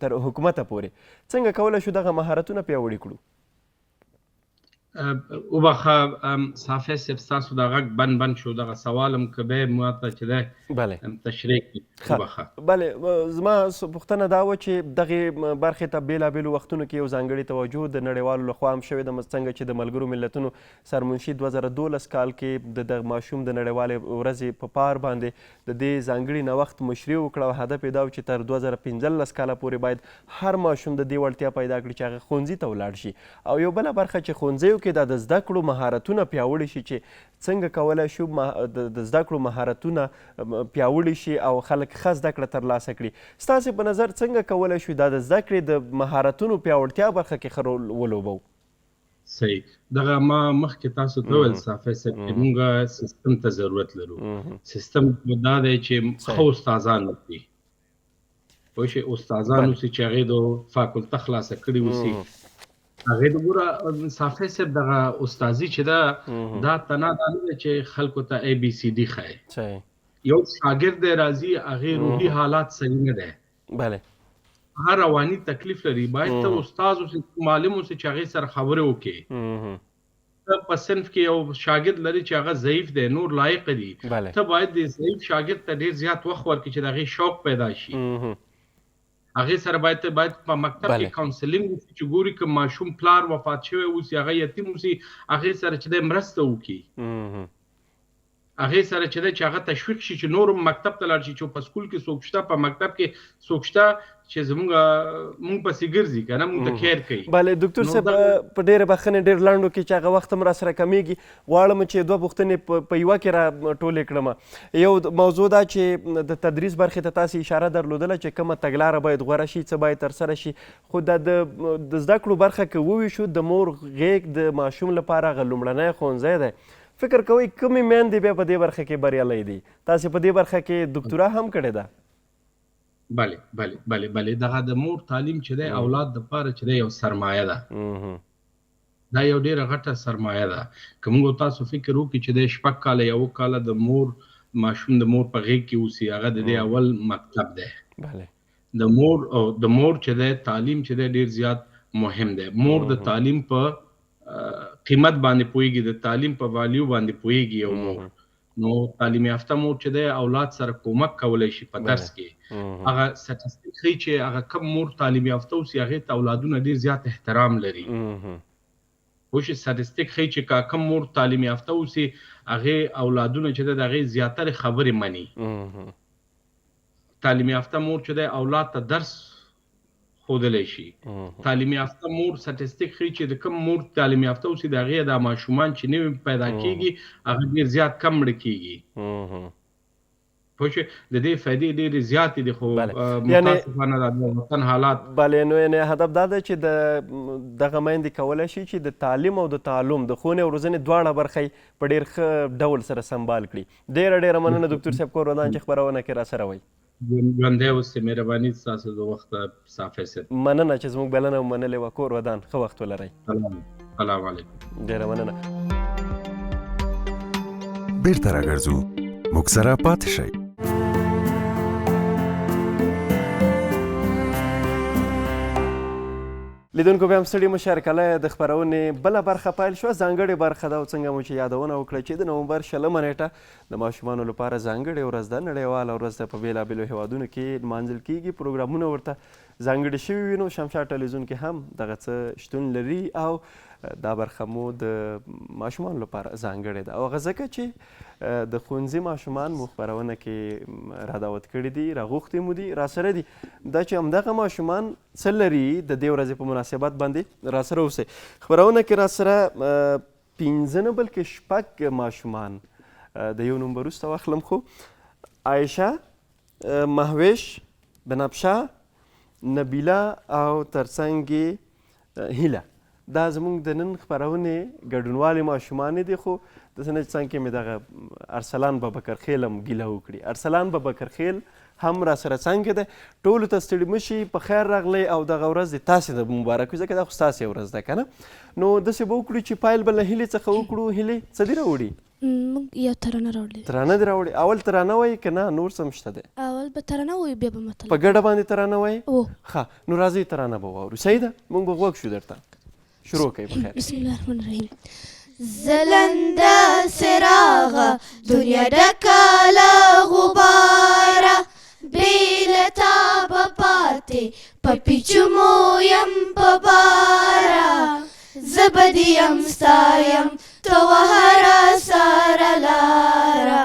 تر حکومته پورې څنګه کولی شو دغه مهارتونه پیاوړي کړو وبخه صافی صاحب ستاسو د غږ بند شو دغه سوال هم که بیا ما ته چې دی تشریح کړي وبخه بلې زما پوښتنه دا وه چې دغې برخې ته بېلابېلو وختونو کې یو ځانګړې توجه د نړیوالو لخوا هم شوې ده څنګه چې د ملګرو ملتونو سرمنشي 2012 کال کې د ماشوم د نړیوالې ورځې په پار باندې د دې ځانګړي نوښت مشري وکړه او هدف یې دا و چې تر 2015 کاله پورې باید هر ماشوم د دې وړتیا پیدا کړي چې هغه ښوونځي ته ولاړ شي او یو بله برخه چې ښوونځیو کې دا د زده کړو مهارتونه پیاوړي شي چې څنګه کولی شو د زده کړو مهارتونه پیاوړي شي او خلک ښه زده کړه ترلاسه کړي ستاسې په نظر څنګه کولی شو دا د زده کړې د مهارتونو پیاوړتیا برخه کې ښه رول ولوبو صحیح دغه ما مخکې تاسو ته وویل صافی صاحب چې موږ سیستم ته ضرورت لرو سیستم دا دی چې ښه استادان وکړي پوه شئ استادان اوسي چې هغې د فاکولته خلاصه کړې اوسي هغې د ګوره صافی صاحب دغه استازي چې ده دا تنها دا نه دی چې خلکو ته ABCD ښایي یو شاګرد دی راځي هغې روحي حالات صحیح نه دی هغه رواني تکلیف لري باید ته استاد اوسې معلم اوسې چې هغې سره خبرې وکړې ته په صنف کې یو شاګرد لري چې هغه ضعیف دی نور لایق دي ته باید د ضعیف شاګرد ته ډېر زیات وخت ورکړي چې د هغې شوق پیدا شي هغې سره باید په مکتب کې کاونسلینګ وشي چې ګوري که ماشوم پلار وفات شوی اوسي هغه یتیم اوسي هغې سره چې دی مرسته وکړي هغې سره چې دی چې هغه تشویق شي چې نور هم مکتب ته لاړ شي چې په سکول کې څوک شته په مکتب کې څوک شته چې زموږ پسې ګرځي که نه موږ ته کیر کوي بله ډاکټر صاحب په ډېرې بخښنې ډېر لنډو کې چې هغه وخت هم راسره کمیږي غواړم چې 2 پوښتنې په یوه کې را ټولې کړم یو موضوع دا چې د تدریس برخې ته تاسې اشاره درلودله چې کومه تګلاره باید غوره شي څه باید ترسره شي خو د زده کړو برخه کې وویشو د مور غېږ د ماشوم لپاره هغه لومړنی ښوونځی دی فکر کوئ کومې میندې بیا په دې برخه کې بریالی دي تاسې په دې برخه کې دکتورا هم کړې ده بله دغه د مور تعلیم چې دی اولاد دپاره چې دی یو سرمایه ده دا یو ډېره غټه سرمایه ده که موږ تاسو فکر وکړي چې دی 6 کاله یا 7 کاله د مور ماشوم د مور په غېږ کې اوسي هغه د دې اول مکتب دی د مور چې دی تعلیم چې دی ډېر زیات مهم دی مور د تعلیم په قیمت باندې پوهیږي د تعلیم په والیو باندې پوهیږي یو مور نو تعلیم یافته مور چې دی اولاد سره کومک کولی شي په درس کې هغه سټیسټیک ښیي چې هغه کم مور تعلیم یافته اوسي هغې ته اولادونه ډېر زیات احترام لري پوه شئ سټیسټیک ښیي چې که کم مور تعلیم یافته اوسي هغې اولادونه چې دی د هغې زیاترې خبرې مني تعلیم یافته مور چې دی اولاد ته درس ښودلی شي. تعلیم یافته مور سټیسټیک ښیي چې د کوم مور تعلیم یافته اوسي د هغې دا ماشومان چې نوي پیدا کېږي هغه ډېر زیات کم مړه کېږي. پوه شوې د دې فایدې ډېرې زیاتې دي خو متاسفانه د وطن حالات بلې نو یعنې هدف دا ده چې د دغه میندې کولی شي چې د تعلیم او د تعلم د ښوونې او روزنې دواړه برخه یې په ډېر ښه ډول سره سمبال کړي. ډېره مننه دکتور صاحب کور ودان چې خپرونه کې راسره وئ. ژوندی اوسئ، مهرباني ستاسو د وخته صافی صاحب. مننه چې زموږ بلنه ومنلې وه. کور ودان ښه وخت ولرئ. سلام علیکم. ډېره مننه. بیرته راګرځو، موږ سره پاتې شئ. لیدونکو بیا هم ستړي مه شئ. کله د خپرونې بله برخه پیل شوه، ځانګړې برخه ده او څنګه مو چې یادونه وکړه چې د نومبر 20 نیټه د ماشومانو لپاره ځانګړې ورځ ده. نړیواله ورځ ده، په بېلابېلو هېوادونو کې لمانځل کېږي، پروګرامونه ورته ځانګړي شوي وي. نو شمشاد ټلویزیون کې هم دغه څه شتون لري او دا برخه مو د ماشومانو لپاره ځانګړې ده. او هغه ځکه چې د ښوونځي ماشومان مو خپرونه کې رادعوت کړي دي، راغوښتي مو دي، راسره دي. دا چې همدغه ماشومان څه لري د دې ورځې په مناسبت باندې راسره اوسئ. خپرونه کې راسره 15 نه بلکې 6 ماشومان د یو نوم وروسته واخلم خو عایشه، مهوش، بنفشه، نبیله او ترڅنګ هیله. دا زموږ د نن خپرونې ګډونوالې ماشومانې دي. خو داسې نه چې څنګ کې مې دغه ارسلان بابکرخیل هم ګیله وکړي. ارسلان بابکرخیل هم راسره څنګه ده. ټولو ته ستړي مه شي، په خیر راغلی او دغه ورځ د تاسې د مبارک وي، ځکه دا خو ستاسې ورځ ده که نه. نو داسې به وکړو چې پیل به له هیلې څخه وکړو. هیلې څه دې راوړي؟ موږ یو ترانه راوړې. ترانه دې راوړې؟ اول ترانه وایي که نه نور څه هم شته دی؟ اول به ترانه وایو بیا به متل. په ګډه باندې ترانه وایي؟ ښه نو راځئ ترانه به واورو. صحیح ده، موږ به غوږ شو درته. شروع کوي بخیر. بسم الله الرحمن الرحیم. زلنده سراغه دنیا ډکه له غباره، بې له تابه پاتې په پیچمو یم په باره، زه به دې یم ستا یم ته وهه راسره لاره،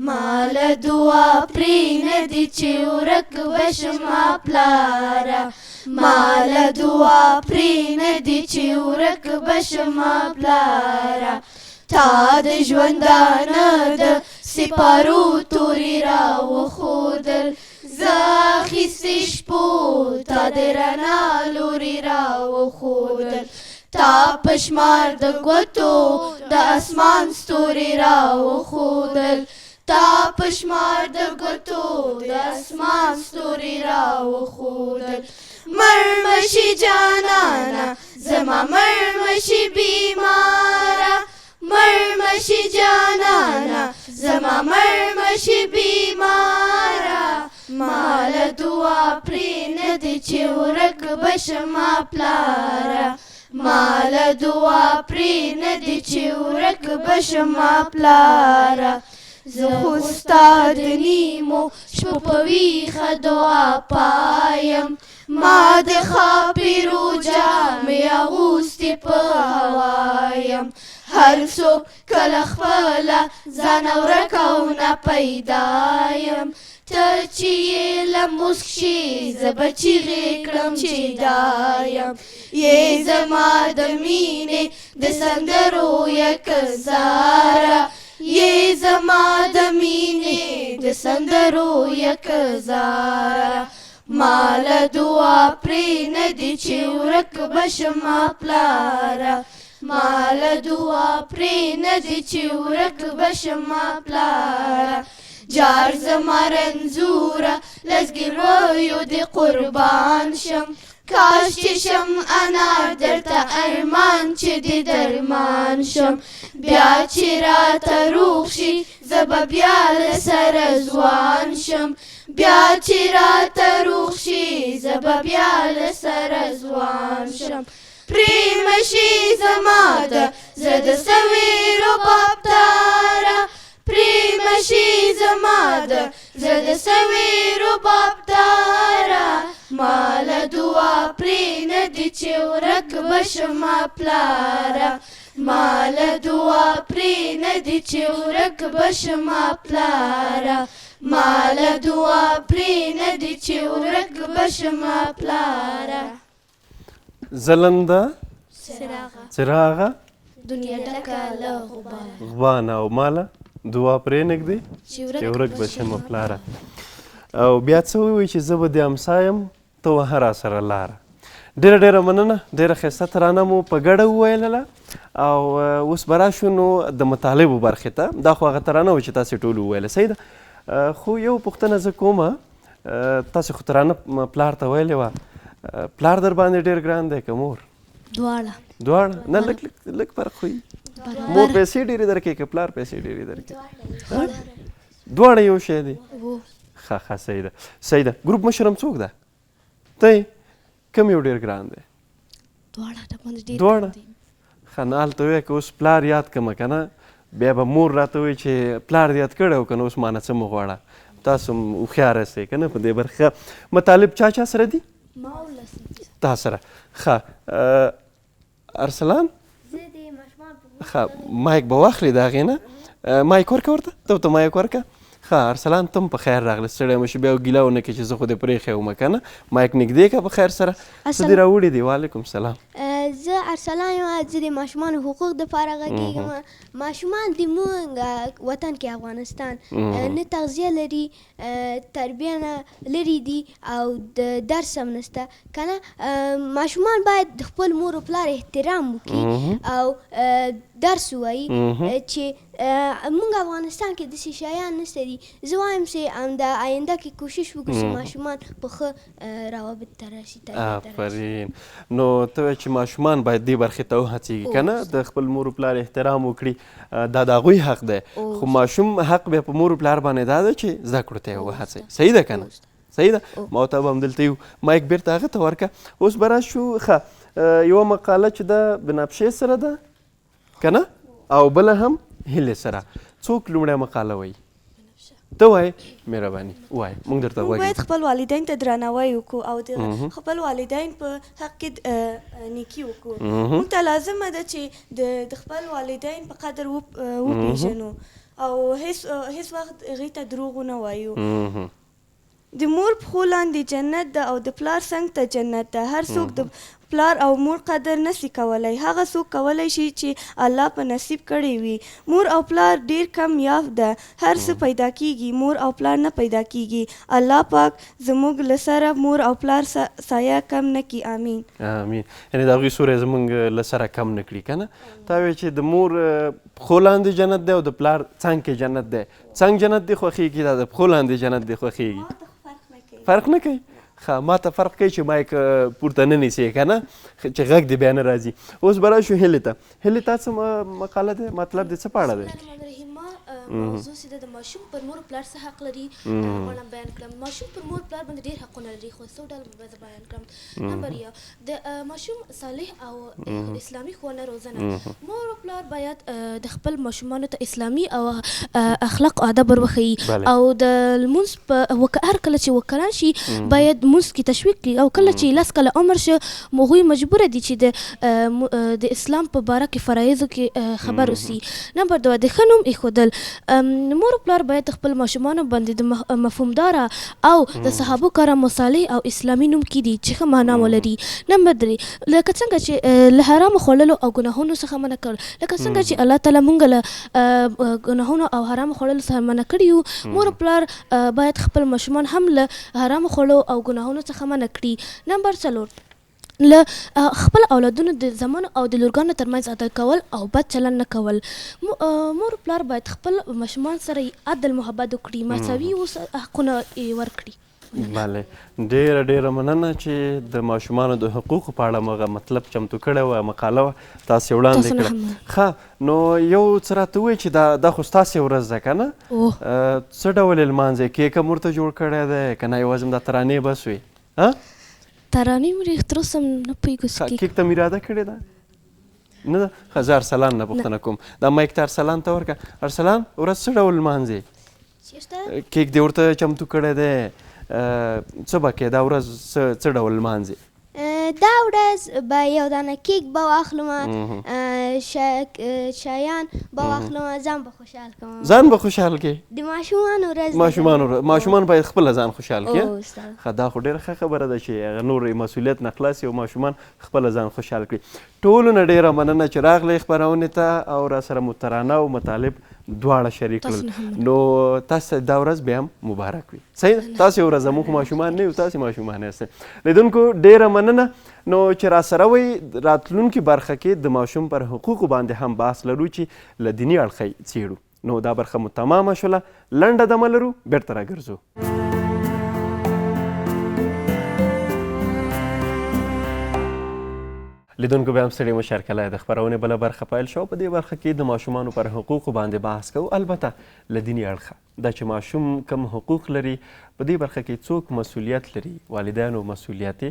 ما له دعا پرېنږدې چې ورک به شمه پلاره، ما له دعا پرېنږدې چې ورک به شمه پلاره، تا د ژوندانه د سپارو تورې راوښودل، زه اخیستې شپو تا د رڼا لورې راوښودل، تا په شمار د ګوتو د اسمان ستوري راوښودل، تا په شمار د ګوتو د اسمان ستوري راوښودل، مرمشي جانانه زما مرمشي بیماره، مرمشي جانانه زما مرمشي بیماره، ما له دعا پرېنږدې چې ورک به شمه پلاره، ما له دعا پرېنږدې چې ورک به شمه پلاره، زه خو ستا د نیمو شپو په ویښه دعا پایم، ما د ښاپیرو جامې اغوستې په هوا یم، هر څوک کله خپله ځانه ورک او ناپیدا یم، ته چې یې له مسک شي زه به چیغې کړم چې دا یم، یې زما د مینې د سندرو یک زاره، یې زما د مینې د سندرو یک زاره، ما له دعا پرېنږدې چې ورک به شمه پلاره، ما له دعا پرېنږدې چې ورک به شمه پلاره، جار زما رنځوره لزګرویو دې قربان شم، کاش چې شم انار درته ارمان چې دې درمان شم، بیا چې راته روغ شي زه به بیا له سره ځوان شم، بیا چې راته روغ شي زه به بیا له سره ځوان شم، پرېمه شي زما د زړه د سویرو بابداره، پرېمه شي زما د زړه د سویرو بابداره، ما له دعا پرېنږدې چې ورک به شمه پلاره، ما له دعا پرېنږدې چې ورک به شمه پلاره، مال دعا پرې نه دي چې ورک بشمه پلاره ځلنده څراغه دنیا ډکه له غباره غبانه او ماله دعا پرې نږدې چې ورک به شمه پلاره او بیا څه ووایي چې زه به د امسا یم ته وهه راسره لاره ډېره ډېره مننه ډېره ښایسته ترانه مو په ګډه وویلله او اوس به راشو نو د مطالبو برخې ته دا خو هغه ترانه وه چې تاسې ټول وویله صحیح ده خو یو پوښتنه زه کومه تاسې خو ترانه پلار ته ویلې وه پلار در باندې ډېر ګران دی که مور دواړه نه لږ فرق خو مور پیسې ډېرې درکوي که پلار پیسې ډېرې درکوي دواړه یو شی دی ښه صحیح ده ګروپ مشر هم څوک ده ته کم یو ډېر ګران دی دواړه ښه نه هلته وایه که اوس پلار یاد کړمه که نه بیا به مور راته وایي چې پلار دې یاد کړی و که نه اوس مانه څه مه غواړه تاسو هم هوښیاره سئ که نه په دې برخه مطالب چا سره دي تا سره ښه ارسلان ښه مایک به واخلې د هغې نه مایک ورکه ورته ته ورته مایک ورکه ښه ارسلان ته هم په خیر راغله ستړی مه شي بیا ګیله ونه کړې چې زه خو دې پرېښی ومه که نه مایک نږدې که په خیر سره څه دې راوړي دي وعلیکم سلام زه ارسلان یم زه د ماشومانو حقوق دپاره غږېږم ماشومان د مونږ وطن کې افغانستان نه تغذیه لري تربیه نه لرې دي او د درس هم نشته که نه ماشومان باید د خپل مور و پلار احترام وکړي او درس ووایي چې مونږ افغانستان کې داسې شیان نشته دي زه وایم چې همدا آینده کې کوشش وکړو چې ماشومان په ښه روابط ته راشي آفرین نو ته وایې چې ماشومان باید دې برخې ته وهڅېږي که نه د خپل مور و پلار احترام وکړي دا د هغوی حق دی خو ماشوم حق بیا په مور و پلار باندې دا ده چې زده کړو ته یې وهڅوي صحیح ده که نه صحیح ده ما ورته به همدلته یو مایک بیرته هغه ته ورکړه اوس به راشو ښه یوه مقاله چې ده بنفشې سره ده که نه او بله هم هیلې سره څوک لومړی مقاله وایي ته وایې مهرباني ووایه موږ درته غوږ باید خپل والدین ته درناوی وکړو او د خپل والدین په حق کې نیکي وکړو موږ ته لازمه ده چې د خپل والدین په قدر وپېژنو او هیڅ وخت هغې ته دروغ ونه وایو د مور پښو لاندې جنت ده او د پلار څنګ ته جنت ده هر څوک د پلار او مور قدر نسی کولی هغه څوک کولی شي چې الله په نصیب کړی وي مور او پلار ډیر کم یافت ده هر څه پیدا کیږي مور او پلار نه پیدا کیږي الله پاک زموږ له سره مور او پلار سایه کم نه کړي امین یعنې د هغوی سوری زموږ له سره کم نه کړي که نه تا وایې چې د مور پښو لاندې جنت دی او د پلار څنګ کې جنت دی څنګ جنت دې خوښېږي دا د پښو لاندې جنت دې خوښېږي فرق نه کوي ښه ما ته فرق کوي چې مایک پورته نه نیسې که نه چې غږ دې بیا نه راځي اوس به راشو هیلې ته هیلې تا څه مقاله دی مطلب دې څه په اړه دی موضوع چې د ماشوم پر مور پلار څه حق لري غواړم بیان کړم ماشوم پر مور پلار باندې ډېر حقونه لري خو څو ډول به زه بیان کړم نمبر یو د ماشوم صالح او اسلامي ښوونه روزنه مور او پلار باید د خپل ماشومانو ته اسلامي او اخلاق او ادب ور وښیي او د لمونځ په هر کله چې وکړان شي باید لمونځ کې تشویق کړي او کله چې 10 کاله عمر شي هغوی مجبوره دي چې د اسلام په باره کې فرایضو کې خبر اوسي نمبر 2 د ښه نوم ایښودل مور او پلار باید خپل ماشومانو باندې د مفهومداره او د صحابو کرامو صالح او اسلامي نوم کیدي چې ښه معنا ولري نمبر 3 لکه څنګه چې له حرامو خوړلو او ګناهونو څخه منع کړل لکه څنګه چې الله تعالی مونږ له ګناهونو او حرامو خوړلو څخه منع کړي یو مور او پلار باید خپل ماشومان هم له حرامو خوړلو او ګناهونو څخه منع کړي نمبر 4 له خپل اولادونو د زامنو او د لورګانو ترمنځ عدل کول او بد چلند نه کول مور پلار باید خپل ماشومان سره عدل محبت وکړي مساوي حقونه ورکړي بله ډیره ډیره مننه چې د ماشومانو د حقوقو په اړه مغه مطلب چمتو کړی وه مقاله وه تاسې وړاندې کړه ښه نو یو څه راته ووایي چې دا خو ستاسې ورځ ده که نه څه ډول یې لمانځئ کیک هم ورته جوړ کړی دی که نه یوازې هم دا ترانې بس وي ترانې مې تر اوسه نه پوهېږو کیک ته مې اراده کړې ده نه ده ښه زه ارسلان نه پوښتنه کوم دا مایک ته ارسلان ته ورکړه ارسلان ورځ څه ډول لمانځې کیک دې ورته چمتو کړی دی څه به کې دا ورځ څه ډول لمانځې دا ورځ به یو دانه کیک به واخلم، شیان به واخلم، ځان به خوشحال کوم. ځان به خوشحال کې؟ د ماشومانو ورځ. ماشومان باید خپله ځان خوشحال کړي. استاد دا خو ډېره ښه خبره ده چې هغه نور مسؤلیت نه خلاص او ماشومان خپله ځان خوشحال کړي. ټولو نه ډېره مننه چې راغلی خپرونې ته او راسره مو ترانه او مطالب دواړه شریک کړل. نو تاسو ته دا ورځ بیا هم مبارک وي. صحیح ده؟ تاسې یو ورځ زموږ ماشومان نه یو، تاسې ماشومان یاست. لیدونکو ډېره مننه. نو چې راسره وئ راتلونکي برخه کې د ماشوم پر حقوقو باندې هم بحث لرو چې له دیني اړخه یې څېړو. نو دا برخه مو تمامه شوله، لنډه دمه لرو، بیرته راګرځو. لیدونکو بیا هم ستړي مه شئ، کله د خپرونې بله برخه پیل شوه. په دې برخه کې د ماشومانو پر حقوقو باندې بحث کوو، البته له دیني اړخه. دا چې ماشوم کم حقوق لري، په دې برخه کې څوک مسؤلیت لري، والدینو مسؤلیت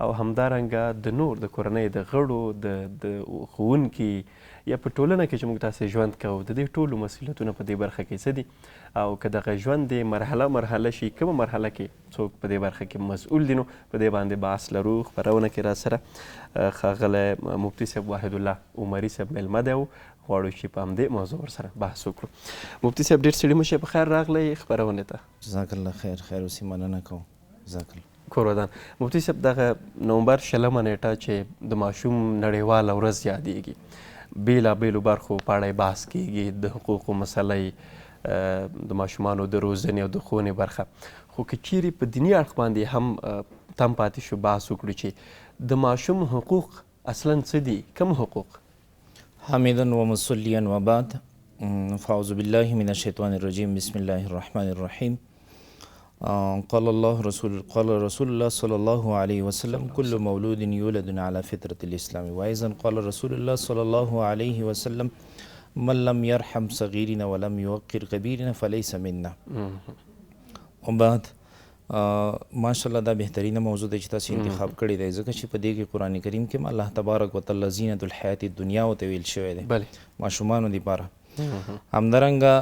او همدارنګه د نور د کورنۍ د غړو، د ښوونکي یا په ټولنه کې چې موږ تاسې ژوند کوو، د دې ټولو مسؤلیتونه په دې برخه کې څه دي، او که دغه ژوند د مرحله شي، کومه مرحله کې څوک په دې برخه کې مسؤول دي، نو په دې باندې بحث لرو. خپرونه کې راسره ښاغلی مفتي صاحب وحید الله عمري صاحب میلمه دی او غواړو چې په همدې موضوع ورسره بحث وکړو. مفتي صاحب ډېر ستړي مه شئ، په خیر راغلی خپرونې ته. جزاک الله خیر. خیر اوسې، مننه کوم. جزاک الله. کور ودان. مفتي صاحب دغه نومبر 20 نیټه چې د ماشوم نړیواله ورځ یادیږي، بېلابېلو برخو په اړه بحث کیږي، د حقوقو مسله، د ماشومانو د روزنې او د ښوونې برخه. خو که چیرې په دیني اړخ باندې هم تم پاتې شو بحث وکړو چې د ماشوم حقوق اصلا څه دي، کوم حقوق؟ حمیدا و مصلیا و بعد، فاعوذ بالله من الشیطان الرجیم، بسم الله الرحمن الرحیم. قال رسول الله صلی الله علیه وسلم كل مولود یولد على فطرة الاسلام. وایضا قال رسول الله صلی الله علیه وسلم من لم يرحم صغیرنا ولم یوقر کبیرنا فلیس منا. وبعد ماشاءالله دا بهترینه موضوع دی چې تاسو انتخاب کړی دی، ځکه چې په دې کې قرآن کریم کې الله تبارک وتعالی زینت الحیات الدنیا ورته ویل شوی دی ماشومانو دپاره. همدارنګه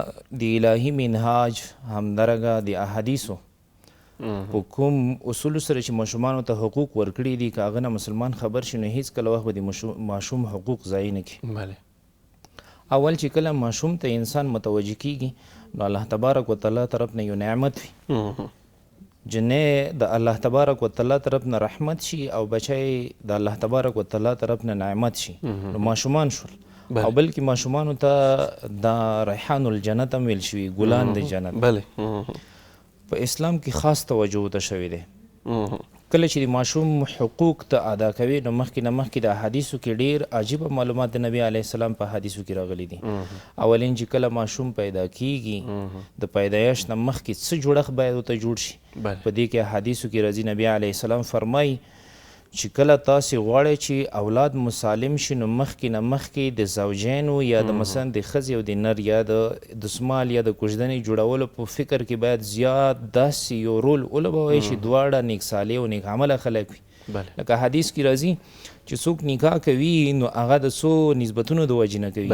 د الهي منهاج، همدارنګه د احادیثو په کوم اصولو سره چې ماشومانو ته حقوق ورکړي دي، که هغه نه مسلمان خبر شي نو هیڅ کله وخت به د ماشوم حقوق ضایع نه کړي. اول چې کله ماشوم ته انسان متوجه کیږي نو الله تبارک وتعالی طرف نه یو نعمت وي، جنې د الله تبارک وتعالی طرف نه رحمت شي او بچی د الله تبارک وتعالی طرف نه نعمت شي، نو ماشومان شول. او بلکې ماشومانو ته د ریحان الجنت هم ویل شوي، ګلان د جنت. په اسلام کې خاص توجه ته شوی دی. کله چې د ماشوم حقوق ته ادا کوي نو مخکې نه مخکې د احادیثو کې ډېر عجیبه معلومات د نبی علیه السلام په حدیثو کې راغلي دي. اولین چې کله ماشوم پیدا کیږي د پیدایش نه مخکې څه جوړښت باید ورته جوړ شي. په دې کې احادیثو کې راځي نبی علیه السلام فرمایي چې کله تاسې غواړئ چې اولاد مسالم شي نو مخکې نه مخکې د زوجینو یا د مثلا د ښځې او د نر یا د دسمال یا د کوژدنې جوړولو په فکر کې باید زیات داسې یو رول ولوبوئ چې دواړه نیک صالح او نیک عمله خلک وي. لکه حدیث کې راځي چې څوک نکاح کوي نو هغه د څو نسبتونو د وجې نه کوي،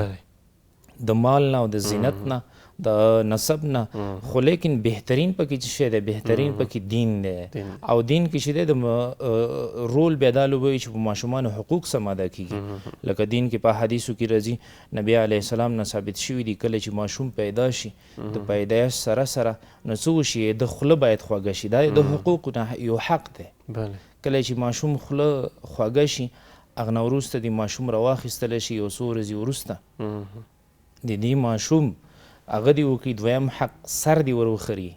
د مال نه او د زینت نه، د نسب نه، خو لیکن بهترین پکې څه شی دی؟ بهترین پکې دین دی. او دین کې چې دی د رول بیا دا لوبوي چې په ماشومانو حقوق سم ادا کیږي. لکه دین کې په حدیثو کې راځي نبی علیه السلام نه ثابت شوي دي کله چې ماشوم پیدا شي د پیدایش سره سره نو څه وشي؟ د خوله باید خوږه شي، دا د حقوقو نه یو حق دی. کله چې ماشوم خوله خوږه شي هغه نه وروسته د ماشوم راواخیستلی شي، یو څو ورځې وروسته د دې ماشوم هغه دی وکړي، دویم حق سر دی ور وخري،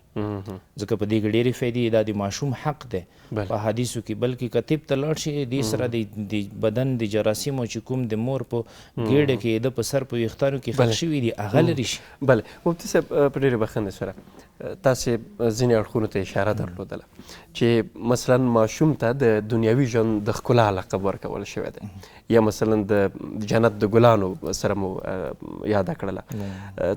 ځکه په دې کې ډېرې فایدې، دا د ماشوم حق دی په حدیثو کې. بلکې که طب ته لاړ شي دې سره د بدن د جراثیمو چې کوم د مور په ګېډه کې د په سر په ویښتانو کې ښخ شوي دي هغه لرې شي. بله مفتي صاحب په ډېرې بښنې سره تاسې ځینې اړخونو ته اشاره درلودله چې مثلا ماشوم ته د دنیوي ژوند د ښکلا لقب ورکول شوی دی، یا مثلا د جنت د ګلانو سره مو یاده کړله.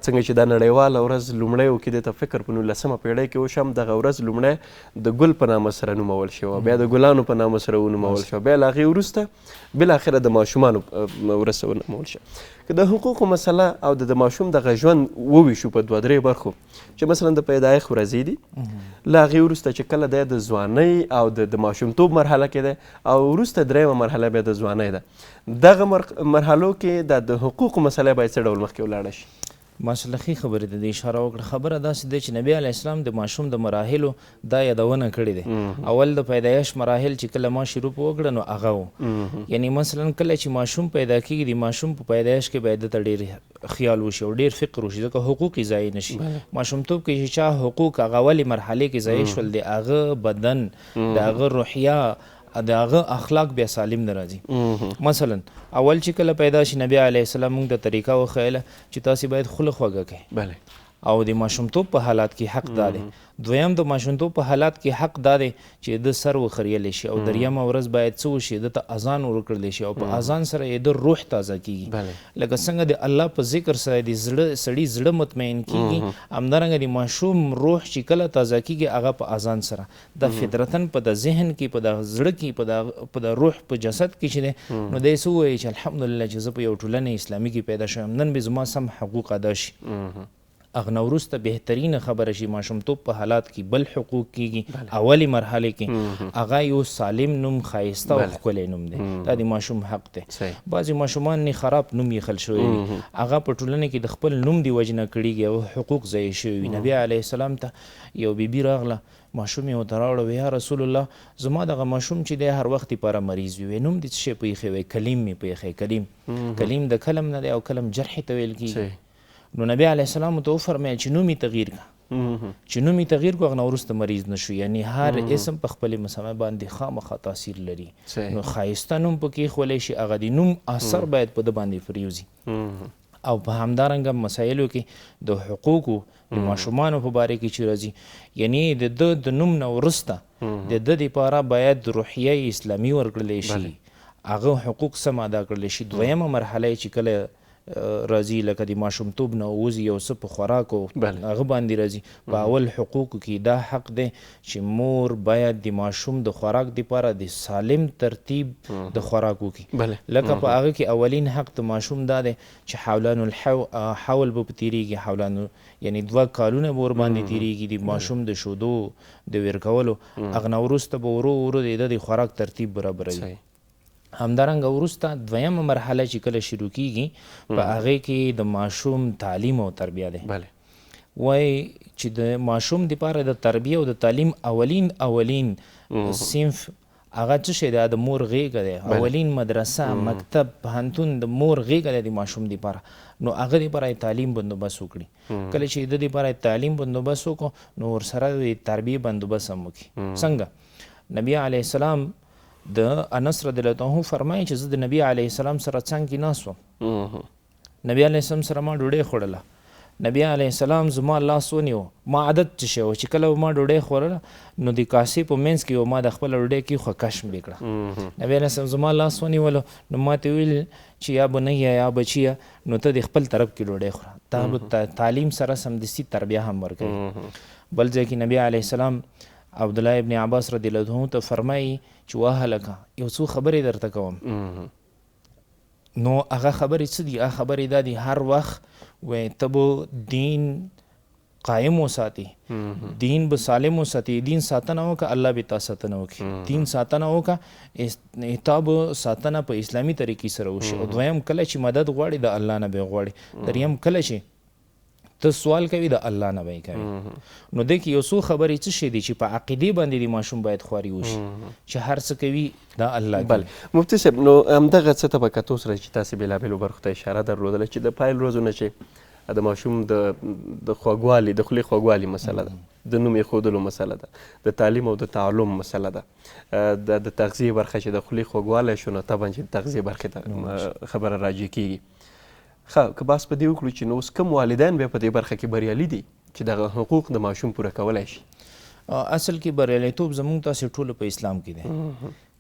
څنګه چې دا نړیواله ورځ لومړیو کې دې ته فکر په 19 پېړۍ کې وشم دغه ورځ لومړی د ګل په نامه سره نومول شوه، بیا د ګلانو په نامه سره ونومول شوه، بیا له هغې وروسته بالاخره د ماشومانو ورځ سره ونومول شوه. که د حقوقو مسله او د ماشوم دغه ژوند وویشو په دوه درې برخو چې مثلا د پیدایښت ورځې دي، له هغې وروسته چې کله دی د ځوانۍ او د ماشومتوب مرحله کې دی او وروسته دریمه مرحله بیا د ځوانۍ ده، دغه مرحلو کې د حقوقو مسله باید څه ډول مخکې ولاړه شي؟ ماشاءالله ښې خبرې ته دې اشاره وکړه. خبره داسې ده چې نبي علیه السلام د ماشوم د مراحلو دا یادونه کړې ده. اول د پیدایش مراحل چې کله ما شروع وکړه نو هغه و، یعنی مثلا کله چې ماشوم پیدا کېږي د ماشوم په پیدایش کې باید ته ډېر خیال وشي او ډېر فکر وشي ځکه حقوق یې ضایع نه شي. ماشومتوب کې چې چا حقوق هغه اولې مرحلې کې ضایع شول د هغه بدن د هغه روحیه د هغه اخلاق بیا سالم نه راځي. مثلا اول چې کله پیدا شي نبی علیه السلام موږ ته طریقه وښیله چې تاسې باید خوله خوږه کړئ او د ماشومتوب په حالات کې حق دا دی. دویم د ماشومتوب په حالات کې حق دا دی چې د سر وخریلی شي او دریمه ورځ باید څه وشي د ته اذان ورکړلی شي او په اذان سره یې د روح تازه کیږي. لکه څنګه د الله په ذکر سره د سړي زړه مطمئن کیږي، همدارنګه د ماشوم روح چې کله تازه کیږي هغه په اذان سره د فطرتن په د ذهن کې په د زړه کې په د روح په جسد کې چې دی نو دی څه ووایي چې الحمدلله چې زه په یو ټولنې اسلامي کې پیدا شوم، نن به زما سم حقوق ادا شي. اغه وروسته بهترینه خبره شي ماشومتوب په حالات کې بل حقوق کیږي. اولی مرحله کې هغه یو سالم نوم، ښایسته او ښکلی نوم دی، دا د ماشوم حق دی. بعضې ماشومان نه خراب نوم یې خل شوی وي، هغه په ټولنه کې د خپل نوم د وجې نه کړېږي او حقوق ضایع شوي وي. نبي علیه السلام ته یو بیبي راغله، ماشوم یې ورته راوړه، یا رسول الله زما دغه ماشوم چې دی هر وخت لپاره مریض وي، نوم دې څه شی په ایښی وی؟ کلیم مې په ایښی. کلیم د کلم نه دی او کلم جرح ته ویل کېږي. نو نبی علیه السلام ته وفرمیل چې نوم یې تغییر کړه، چې نوم یې تغییر کړو هغه وروسته مریض نه شو. یعنی هر اسم په خپلې مسمه باندې خامخا تاثیر لري. نو ښایسته نوم پکې ایښولی شي، هغه د نوم اثر باید په ده باندې پرېوځي. او په همدارنګه مسایلو کې د حقوقو د ماشومانو په باره کې چې راځي، یعنی د ده د نوم نه وروسته د ده دپاره باید روحیه اسلامي ورکړلی شي، هغه حقوق سم ادا کړلی شي. دویمه مرحله چې کله راځي لکه د ماشومتوب نه ووځي یو څه په خوراکو هغه باندې راځي، په اول حقوقو کې دا حق دی چې مور باید د ماشوم د خوراک دپاره د سالم ترتیب د خوراک وکړي. لکه په هغه کې اولین حق د ماشوم دا دی چې حولان الحول به په تیریږي، حولان یعنی 2 کالونه به ورباندې تیریږي د ماشوم د شودو د ورکولو. هغه نه وروسته به ورو ورو د ده د خوراک ترتیب برابروي. همدارنګه وروسته دویمه مرحله چې کله شروع کیږي په هغې کې د ماشوم تعلیم او تربیه دی. وایي چې د ماشوم دپاره د تربیه او د تعلیم اولین صنف هغه څه شی دی؟ د مور غېږه دی. اولین مدرسه، مکتب، پوهنتون د مور غېږه دی د ماشوم دپاره. نو هغه دپاره یې تعلیم بندوبست وکړي. کله چې د دپاره یې تعلیم بندوبست وکړو نو ورسره د تربیې بندوبست هم وکړي. څنګه؟ نبي علیه السلام د انس رضی الله عنه فرمایي چې زه د نبی علیه السلام سره څنګ کې ناست وم، نبی علیه السلام سره ما ډوډۍ خوړله، نبی علیه السلام زما لاس ونیو. ما عادت څه شی و چې کله ما ډوډۍ خوړله نو د کاسې په منځ کې ما د خپله ډوډۍ کېښوه، کش مې کړه. نبی علیه السلام زما لاس ونیولو نو ما ته ویل چې یا بنیه یا بچیه نو ته د خپل طرف کې ډوډۍ خوره. دا به تعلیم سره سمدستي تربیه هم ورکوي. بل ځای کې نبی علیه السلام عبدالله ابن عباس رضی الله عنه ته فرمایي چې وهلکه یو څو خبرې درته کوم. نو هغه خبرې څه دي؟ هغه خبرې دا دي هر وخت وایي ته به دین قایم وساتي، دین به سالم وساتي، دین ساتنه وکړه الله به تا ساتنه وکړي. دین ساتنه وکړه، تا به ساتنه په اسلامي طریقې سره وشي. او دویم کله چې مدد غواړي د الله نه به غواړي. دریم کله چې ته سوال کوي د الله نه به یې کوي. نو دې کې یو څو خبرې څه شی دي چې په عقیدې باندې د ماشوم باید خواري وشي چې هر څه کوي دا الله کوي. مفتي صاحب نو همدغه څه ته په کتو سره چې تاسې بېلابېلو برخو ته اشاره درلودله چې د پیل ورځو نه چې د ماشوم د خوږوالي د خولې خوږوالي مسله ده، د نوم ایښودلو مسله ده، د تعلیم او د تعلم مسله ده، د تغذیې برخه چې د خولې خوږوالی شو نو طبعا چې د تغذیې برخې ته خبره راجع کیږي. که بحث په دې وکړو چې نو اوس کوم والدین بیا په دې برخه کې بریالي دي چې دغه حقوق د ماشوم پوره کولی شي؟ اصل کې بریالیتوب زموږ تاسې ټولو په اسلام کې دی.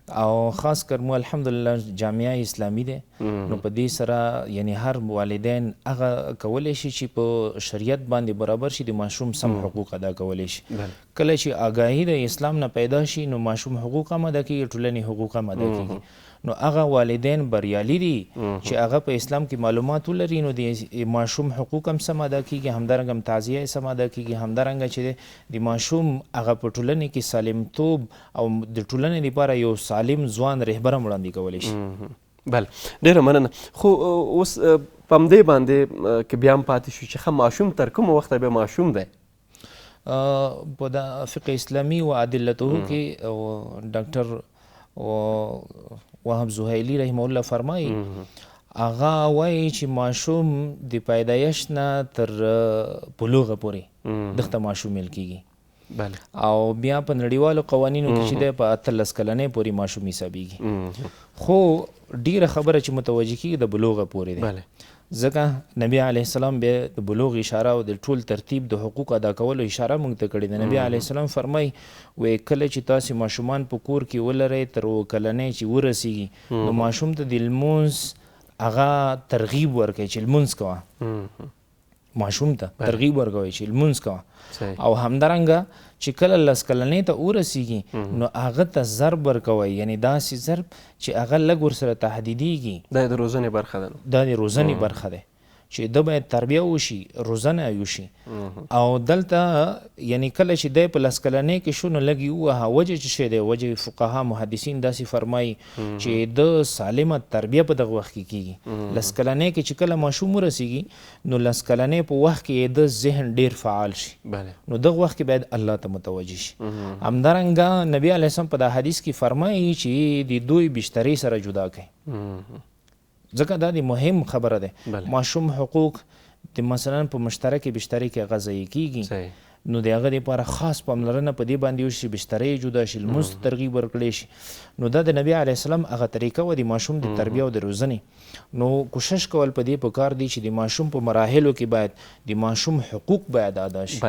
او خاص کر مو الحمدلله جامعه اسلامي ده نو په دې سره یعنی هر والدین هغه کولی شي چې په شریعت باندې برابر شي د ماشوم سم حقوق ادا کولی شي کله چې آګاهي د اسلام نه پیدا شي نو ماشوم حقوق هم ادا کېږي ټولنې حقوق هم ادا کېږي نو هغه والدین بریالي دي چې هغه په اسلام کې معلومات ولري نو د ماشوم حقوق هم سم ادا کېږي همدارنګه هم تعزیه سم ادا کېږي همدارنګه چې د ماشوم هغه په ټولنې کې سالمتوب او د ټولنې لپاره یو سالم ځوان رهبر هم وړاندې کولی شي بله ډېره مننه خو اوس په همدې باندې که بیا هم پاتې شو چې ښه ماشوم تر کومه وخته بیا ماشوم دی په د فقه اسلامي و عدلته کې ډاکټر وهب زهیلی رحمه الله فرمایي هغه وایي چې ماشوم د پیدایش نه تر بلوغه پورې دغه ماشوم ویل کېږي او بیا په نړیوالو قوانینو کې چې دی په 18 کلنۍ پورې ماشوم حسابیږي خو ډیره خبره چې متوجه کېږي د بلوغه پورې دی ځکه نبی علیه السلام بیا د بلوغ اشاره او د ټول ترتیب د حقوق ادا کولو اشاره موږ ته کړې ده نبی علیه السلام فرمایي وایي کله چې تاسې ماشومان په کور کې ولرئ تر کلنۍ چې ورسیږي نو ماشوم ته د لمونځ هغه ترغیب ورکوي چې لمونځ کوه ماشوم ته ترغیب ورکوي چې لمونځ کوه او همدارنګه چې کله 10 کلنۍ ته ورسیږي نو هغه ته ضرب ورکوي یعنی داسې ضرب چې هغه لږ ورسره تهدیدیږي دا د روزنې برخه ده دا د روزنې برخه ده چې ده باید تربیه وشي روزنه وشي او دلته یعنی کله چې دی په 10 کلنۍ کې شو نو لږ یې ووهه وجه چې شی دی وجه فقها محدثین داسې فرمایي چې د سالمه تربیه په دغه وخت کې کېږي 10 کلنۍ کې چې کله ماشوم ورسیږي نو 10 کلنۍ په وخت کې د ذهن ډیر فعال شي نو دغه وخت کې باید الله ته متوجه شي همدارنګه نبی علیه السلام په دا حدیث کې فرمایي چې د دوی بسترې سره جدا کړي ځکه دا د مهم خبره ده ماشوم حقوق د مثلا په مشترک بسترې کې غذایي کېږي نو د هغه دپاره خاص پاملرنه په دې باندې وشي چې بسترې جدا شي لمونځ ترغیب ورکړی شي نو دا د نبي علیه السلام هغه طریقه وه د ماشوم د تربیه او د روزنې نو کوشش کول په دې پکار دی چې د ماشوم په مراحلو کې باید د ماشوم حقوق باید ادا شي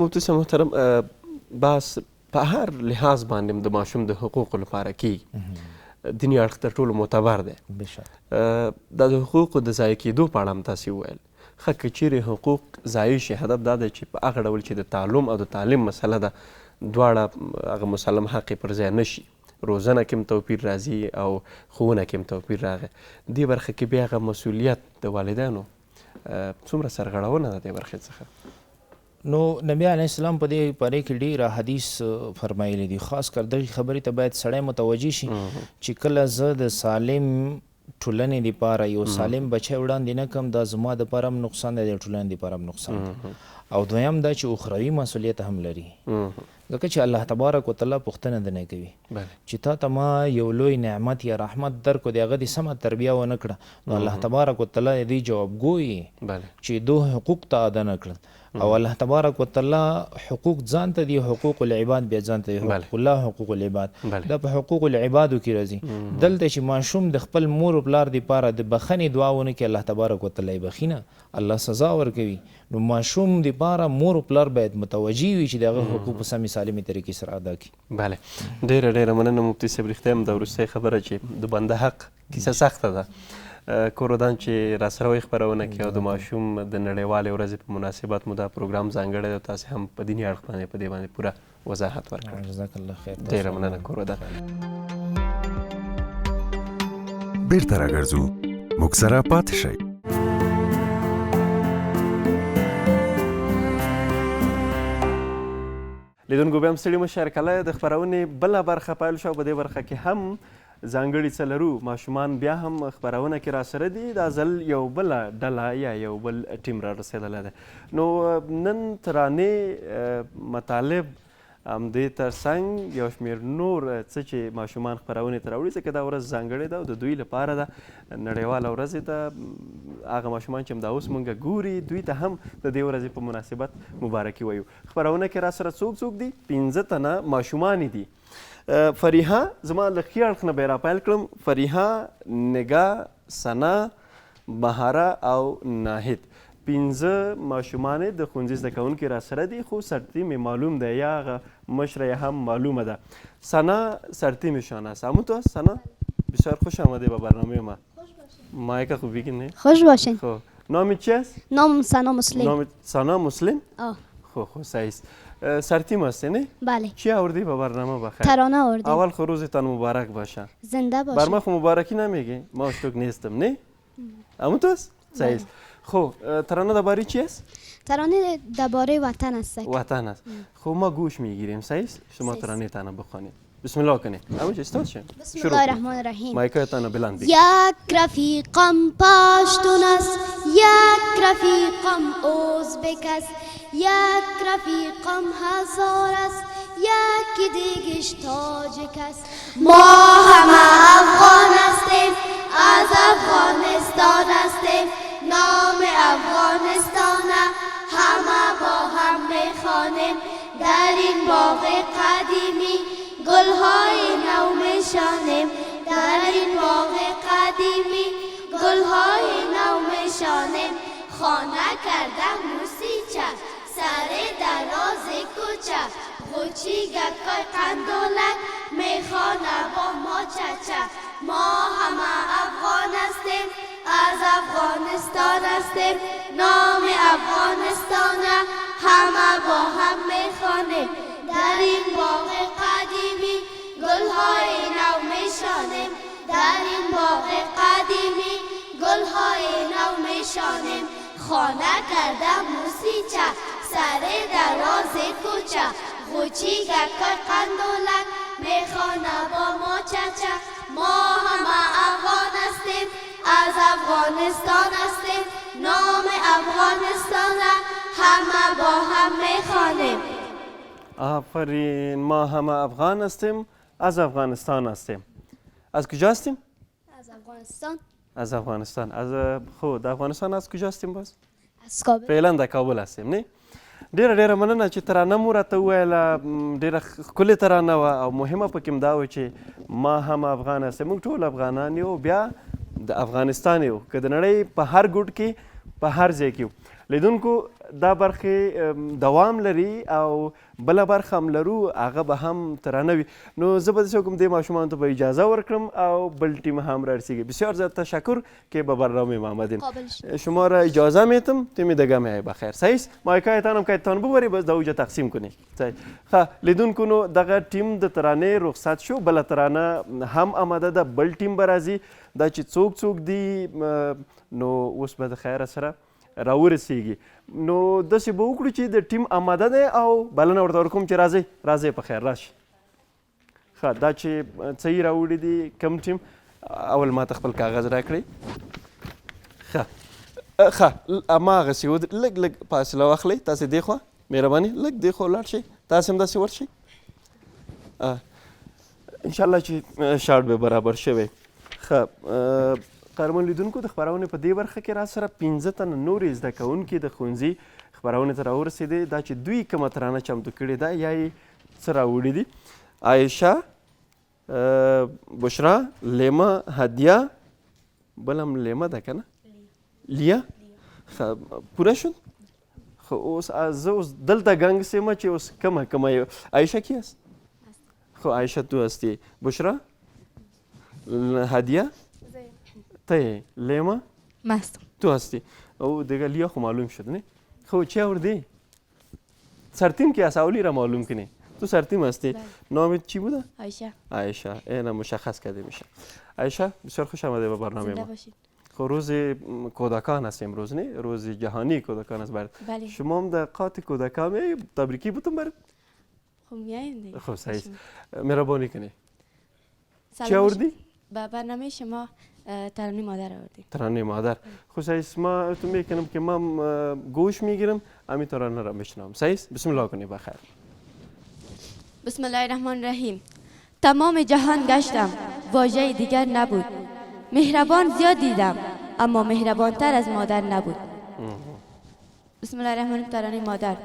مفتي صاحب محترم بس په هر لحاظ باندې د ماشوم د حقوقو لپاره کېږي دیني اړخ تر ټولو معتبر دی دا د حقوقو د ضایع کېدو په اړه هم تاسې وویل ښه که چیرې حقوق ضایع شي هدف دا دی چې په هغه ډول چې د تعلم او د تعلیم مسله ده دواړه هغه مسلم حق یې پر ځای نه شي روزنه کې هم توپیر راځي او ښوونه کې هم توپیر راغی دې برخه کې بیا هغه مسؤلیت د والدینو څومره سرغړونه ده دې برخې څخه نو نبی علیه السلام په دې باره کې ډېره حدیث فرمایلی دي خاص کر دغې خبرې ته باید سړی متوجه شي چې کله زه د سالم ټولنې لپاره یو سالم بچی وړاندې نه کړم دا زما دپاره هم نقصان دی د ټولنې دپاره هم نقصان دی او دویم دا چې اخروي مسؤلیت هم لري ځکه چې الله تبارک وتعالی پوښتنه درنه کوي چې تا ته ما یو لوی نعمت یا رحمت درکړو د هغه د سمه تربیه ونه کړه نو الله تبارک وتعالی د دې جوابګوی چې دو حقوق ته ادا نه کړل او الله تبارک وتعالی حقوق ځان ته دي حقوق العباد بیا ځان ته دي حقوق الله حقوق العباد دا په حقوق العبادو کې راځي دلته چې ماشوم د خپل مور او پلار دپاره د بخښنې دعا ونه کړي الله تبارک وتعالی یې بخي نه الله سزا ورکوي نو ماشوم دپاره مور او پلار باید متوجه وي چې د هغه حقوق په سمې سالمې طریقې سره ادا کړي بله ډېره مننه مفتي صاحب رښتیا هم دا وروستۍ خبره چې د بنده حق کیسه سخته ده کورودان چې راسره وایي خپرونه کې او د ماشوم د نړیوالې ورځې په مناسبت مو دا پروګرام ځانګړی دی تاسې هم په دیني اړخ باندې په دې باندې پوره وضاحت ورکړ جزاک الله خیر ډېره مننه کورودان بیرته راګرځو موږ سره پاتې شئ لیدونکو بیا هم ستړي مه شئ هرکله د خپرونې بله برخه پیل شوه په دې برخه کې هم ځانګړي څه لرو ماشومان بیا هم خپرونه کې راسره دي دا ځل یو بله ډله یا یو بل ټیم را رسېدلی دی نو نن ترانې مطالب همدې ترڅنګ یو شمېر نور څه چې ماشومان خپرونې ته راوړي ځکه دا ورځ ځانګړې ده او د دوی لپاره ده نړیواله ورځ ده هغه ماشومان چې همدا اوس مونږ ګوري دوی ته هم د دې ورځې په مناسبت مبارکي وایو خپرونه کې راسره څوک دي 15 تنه ماشومان دي فریحه زما له ښي اړخ نه به یې راپیل کړم فریحه نگاه ثنا بهاره او ناهد 15 ماشومان د ښوونځي زده کوونکي راسره دي خو سرتیم معلوم ده یا هغه مشره هم معلومه ده. سنا سرتیمشان است. همون تو است سنا؟ بسیار خوش آمده به برنامه ما. مایکا خوبی کنه؟ خوش باشین. خب نام چی است؟ نام سنا مسلم. نام سنا مسلم؟ آه. خب صحیح است. سرتیم هستی نه؟ بله. چی آوردی به برنامه بخیر؟ ترانه آوردیم. اول خو روزتان مبارک باشه. زنده باشه. بر ما خو مبارکی نمیگی؟ ما اشتوک نیستم نه؟ همون تو است؟ صحیح است. خب ترانه درباره چی است؟ ترانه درباره وطن است. وطن است. خب ما گوش میگیریم صحیح است؟ شما ترانه تانه بخوانید. بسم الله کنید. اما استاد شد. بسم الله الرحمن الرحیم. مایکتان بلند بگید. یک رفیقم پشتون است، یک رفیقم ازبک است، یک رفیقم هزار است، یکی دیگش تاجک است. ما همه افغان هستیم، از افغانستان هستیم، نام افغانستان همه با هم میخوانیم. در این باغ قدیمی گلهای نو میشانیم، در این باغ قدیمی گلهای نو میشانیم. خانه کردم موسیچه سر دراز کوچه، غوچی گکای قندولک میخوانه با ما چچه. ما همه افغان هستیم، از افغانستان هستیم، نام افغانستان همه با هم میخوانیم. در این باغ قدیمی گلهای نو میشانیم، در این باغ قدیمی گلهای نو میشانیم. خانه کردم موسیچه سر دراز کوچه، غوچی گکای قندولک میخوانه با ما چچه. ما همه افغان هستیم، از افغانستان هستیم، نام افغانستان همه با هم میخوانیم. آفرین. ما همه افغان هستیم، از افغانستان هستیم. از کجا هستیم؟ از افغانستان. از افغانستان. از خود افغانستان از کجا هستیم باز؟ از کابل. فعلا د کابل هستیم نه؟ ډیره مننه چې ترانه مو راته وویله. ډیره ښکلې ترانه وه او مهمه پکې هم دا وه چې ما هم افغان هستیم. موږ ټول افغانان یو، بیا د افغانستان یو، که د نړۍ په هر ګوټ کې په هر ځای کې یو. لیدونکو دا برخې دوام لري او بله برخه هم لرو، هغه به هم ترانه وي. نو زه به داسې وکړم دې ماشومانو ته به اجازه ورکړم او بل ټیم هم رارسیږي. بسیار زیاد تشکر که به برنامه ما آمدین. شما را اجازه میتم تیمی دگه میای بخیر. صحیح است؟ مایکایتان هم که تان ببری بس دا اوجه تقسیم کنی. صحیح. ښه لیدونکو نو دغه ټیم د ترانې رخصت شو، بله ترانه هم آماده ده، بل ټیم به راځي. دا چې څوک دي نو اوس به د خیره سره راورسیږي. نو داسې به وکړو چې د ټیم آماده دی او بلنه ورته ورکوم چې راځئ راځئ په خیر راشي. ښه دا چې څه یې راوړي دي کوم ټیم، اول ما ته خپل کاغذ راکړئ. ښه هماغسې لږ لږ فاصله واخلئ. تاسې دې خوا مهرباني لږ دې خوا ولاړ شئ، تاسې هم داسې ورشئ. انشاءالله چې شاټ به برابر شوی. ښه قدرمن لیدونکو د خپرونې په دې برخه کې را سره 15 تنه نورې زده کوونکي د ښوونځي خپرونې ته راورسېدې. دا چې دوی کومه ترانه چمتو کړې ده یا یې څه راوړي دي، عایشه، بشرا، لیما، هدیه، بل هم لیما ده که نه؟ لیا. پوره شد؟ خو اوس زه اوس دلته گنگ سیمه چې اوس کمه عایشه کی است؟ خو عایشه تو هستی. بشرا؟ هدیه؟ ته لیما؟ من هستم. تو هستی. او دیگه لیا خو معلوم شد نه؟ خب چی آوردی؟ سرتیم کی است؟ اولی را معلوم کنی. تو سرتیم هستی. نامت چی بوده؟ عایشه. عایشه. اینا مشخص کرده میشه. عایشه بسیار خوش آمده به برنامه ما. خب روز کودکان است امروز نه؟ روز جهانی کودکان است برات. بله. شما هم در قاط کودکان می تبریکی بودم برات؟ خب میایم دیگه. خب صحیح. مهربانی کنی. چی آوردی؟ با برنامه شما ترانه مادر آوردیم. ترانه مادر. خب صحیح. ما تو میکنم که من گوش میگیرم همین ترانه را میشنوم. صحیح. بسم الله کنی بخیر. بسم الله الرحمن الرحیم. تمام جهان گشتم واژه دیگر نبود، مهربان زیاد دیدم اما مهربانتر از مادر نبود. بسم الله الرحمن الرحیم. ترانه مادر.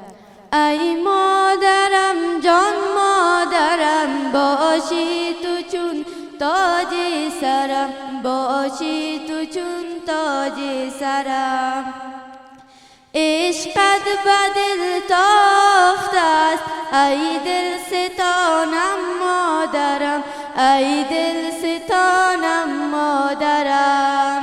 ای مادرم جان مادرم باشی تو چون تاج سرم، باشی تو چون تاج سرم. عشقت به دل تافته است ای دل ستانم مادرم، ای دل ستانم مادرم.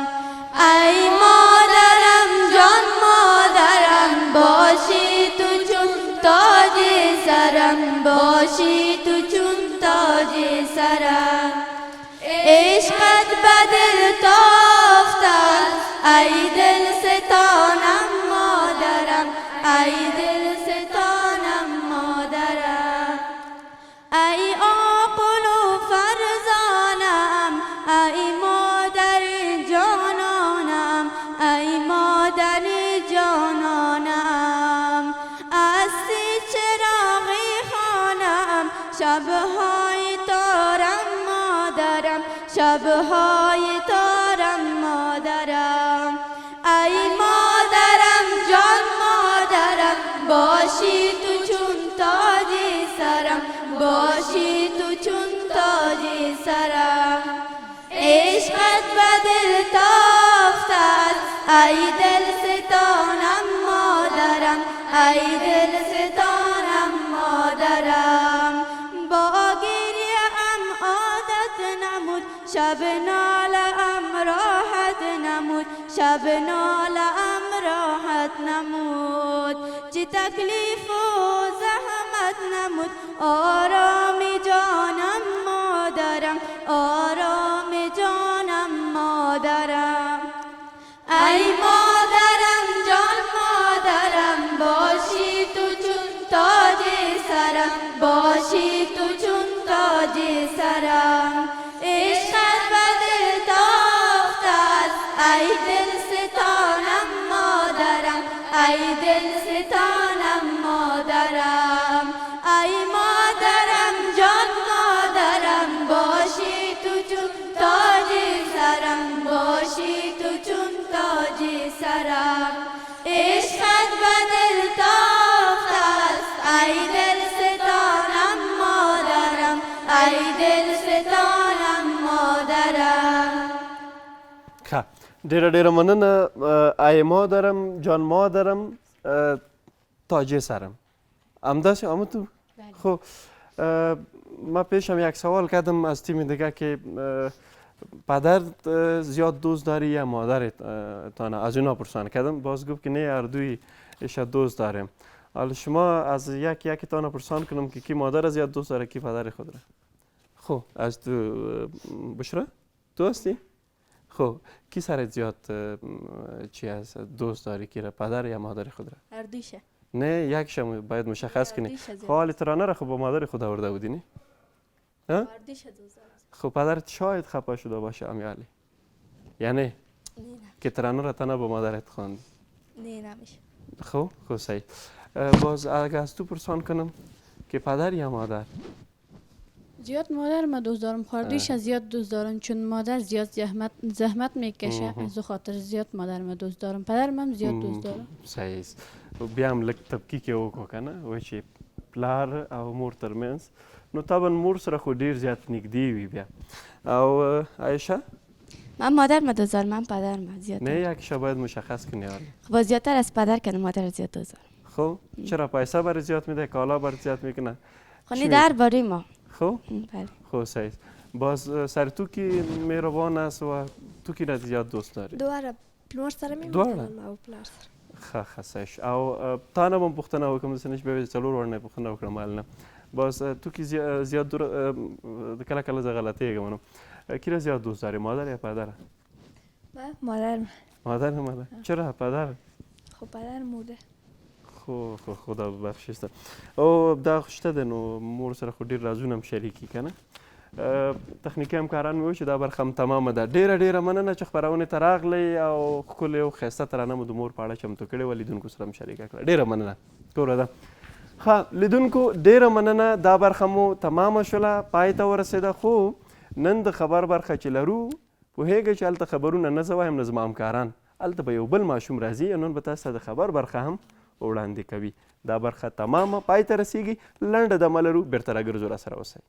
ای مادرم جان مادرم، باشی تو چون تاج سرم، باشی تو چون تاج سرم. عشقت به دل تافته است ای دل ستانم مادرم، ای دل ستانم مادرم. ای عاقل و فرزانم، ای مادر جانانم، ای مادر جانانم. استی چراغی خانم، شبهای تارم مادرم، شبهای تارم مادرم. ای مادرم جان مادرم، باشی تو چون تاج سرم، باشی تو چون تاج سرم. عشقت به دل تافته است ای دل ستانم مادرم، ای دل ستانم مادرم. با گریه ام عادت نمود، شب ناله ام راحت نمود، شب ناله ام راحت نمود. چه تکلیف و زحمت نمود، آرام جانم مادرم، آرام جانم مادرم. ای مادرم جان مادرم، باشی تو چون تاج سرم، باشی تو چون تاج سرم. عشقت به دل تافته است ای دل ستانم مادرم، ای دل ستانم مادرم. ای مادرم جان مادرم، باشی تو چون تاج سرم، باشی تو چون تاج سرم. عشقت به دل تافته است ای دل ستانم مادرم، ای دل ستانم مادرم. ښه، ډېره ډېره مننه. ای مادرم جان مادرم تاج سرم، همداسې همه تو. خب ما پیشم یک سوال کردم از تیم دیگه که پدر زیاد دوست داری یا مادر تانه، از اونا پرسان کردم، باز گفت که نه هر دوی ایش دوست داریم. حالا شما از یکی تانه پرسان کنم که کی مادر زیاد دوست داره کی پدر خود را. خب از تو بشرا تو هستی؟ خب کی سرت زیاد چی از دوست داری کی را، پدر یا مادر خود را؟ هر دویشه. نه یکشم باید مشخص کنی. حال ترانه را خب با مادر خود آورده بودی نه؟ هر دویشه دوست دارم. خب پدرت شاید خفه شده باشه امیالی، یعنی نه که ترانه را تنها با مادرت خواند. نه نمیشه. خب صحیح. باز اگه از تو پرسان کنم که پدر یا مادر؟ زیاد مادر ما دوست دارم، خاردیش زیاد دوست دارم، چون مادر زیاد زحمت میکشه، از خاطر زیاد مادر ما دوست دارم. پدر من زیاد دوست دارم. صحیح است. بیا هم لږ تفکیک یې وکړو که نه، وایي چې پلار او مور ترمنځ، نو طبعا مور سره خو ډېر زیات نږدې وي بیا. او عایشه؟ من مادر ما دوست دارم، من پدر ما زیاد. نه یکیشا باید مشخص کنی. حالا خب زیادتر از پدر کنه مادر زیاد دوست دارم. خب چرا پیسه برای زیاد میده، کالا برای زیاد میکنه؟ خونی درباره ما. خب بله. خب صحیح. باز سر تو کی مهربان است و تو کی را زیاد دوست داری؟ دواره پلور سره میمونم او پلار سره. ښه صحیح. او تا نه به پوښتنه وکړم، داسې نه چې بیا څلور وړ نه پوښتنه وکړم حال نه. باز تو کی زیاد کله کله زه غلطیږم نو کی را زیاد دوست داری، مادر یا پدر؟ مادر. مادر. چرا پدر؟ خب پدر مرده. خو خدا ببخشید. او دا خوشته ده نو مور سره خو ډېر رازونه هم شریکي که نه. تخنیکي همکاران مې وایي چې دا برخه هم تمامه ده. ډېره مننه چې خپرونې ته راغلی او ښکلې او ښایسته ترانه مو د مور په اړه چمتو کړې وه، لیدونکو سره هم شریکه کړه. ډېره مننه. توره ده. ښه لیدونکو ډېره مننه. دا برخه مو تمامه شوله، پای ته ورسېده. خو نن د خبر برخه چې لرو، پوهېږئ چې هلته خبرونه نه زه وایم نه زما همکاران، هلته به یو بل ماشوم راځي او نن به تاسو ته د خبر برخه هم وړاندې کوي. دا برخه تمامه پای ته رسیږي. لنډه دمه لرو، بیرته راګرځو راسره اوسئ.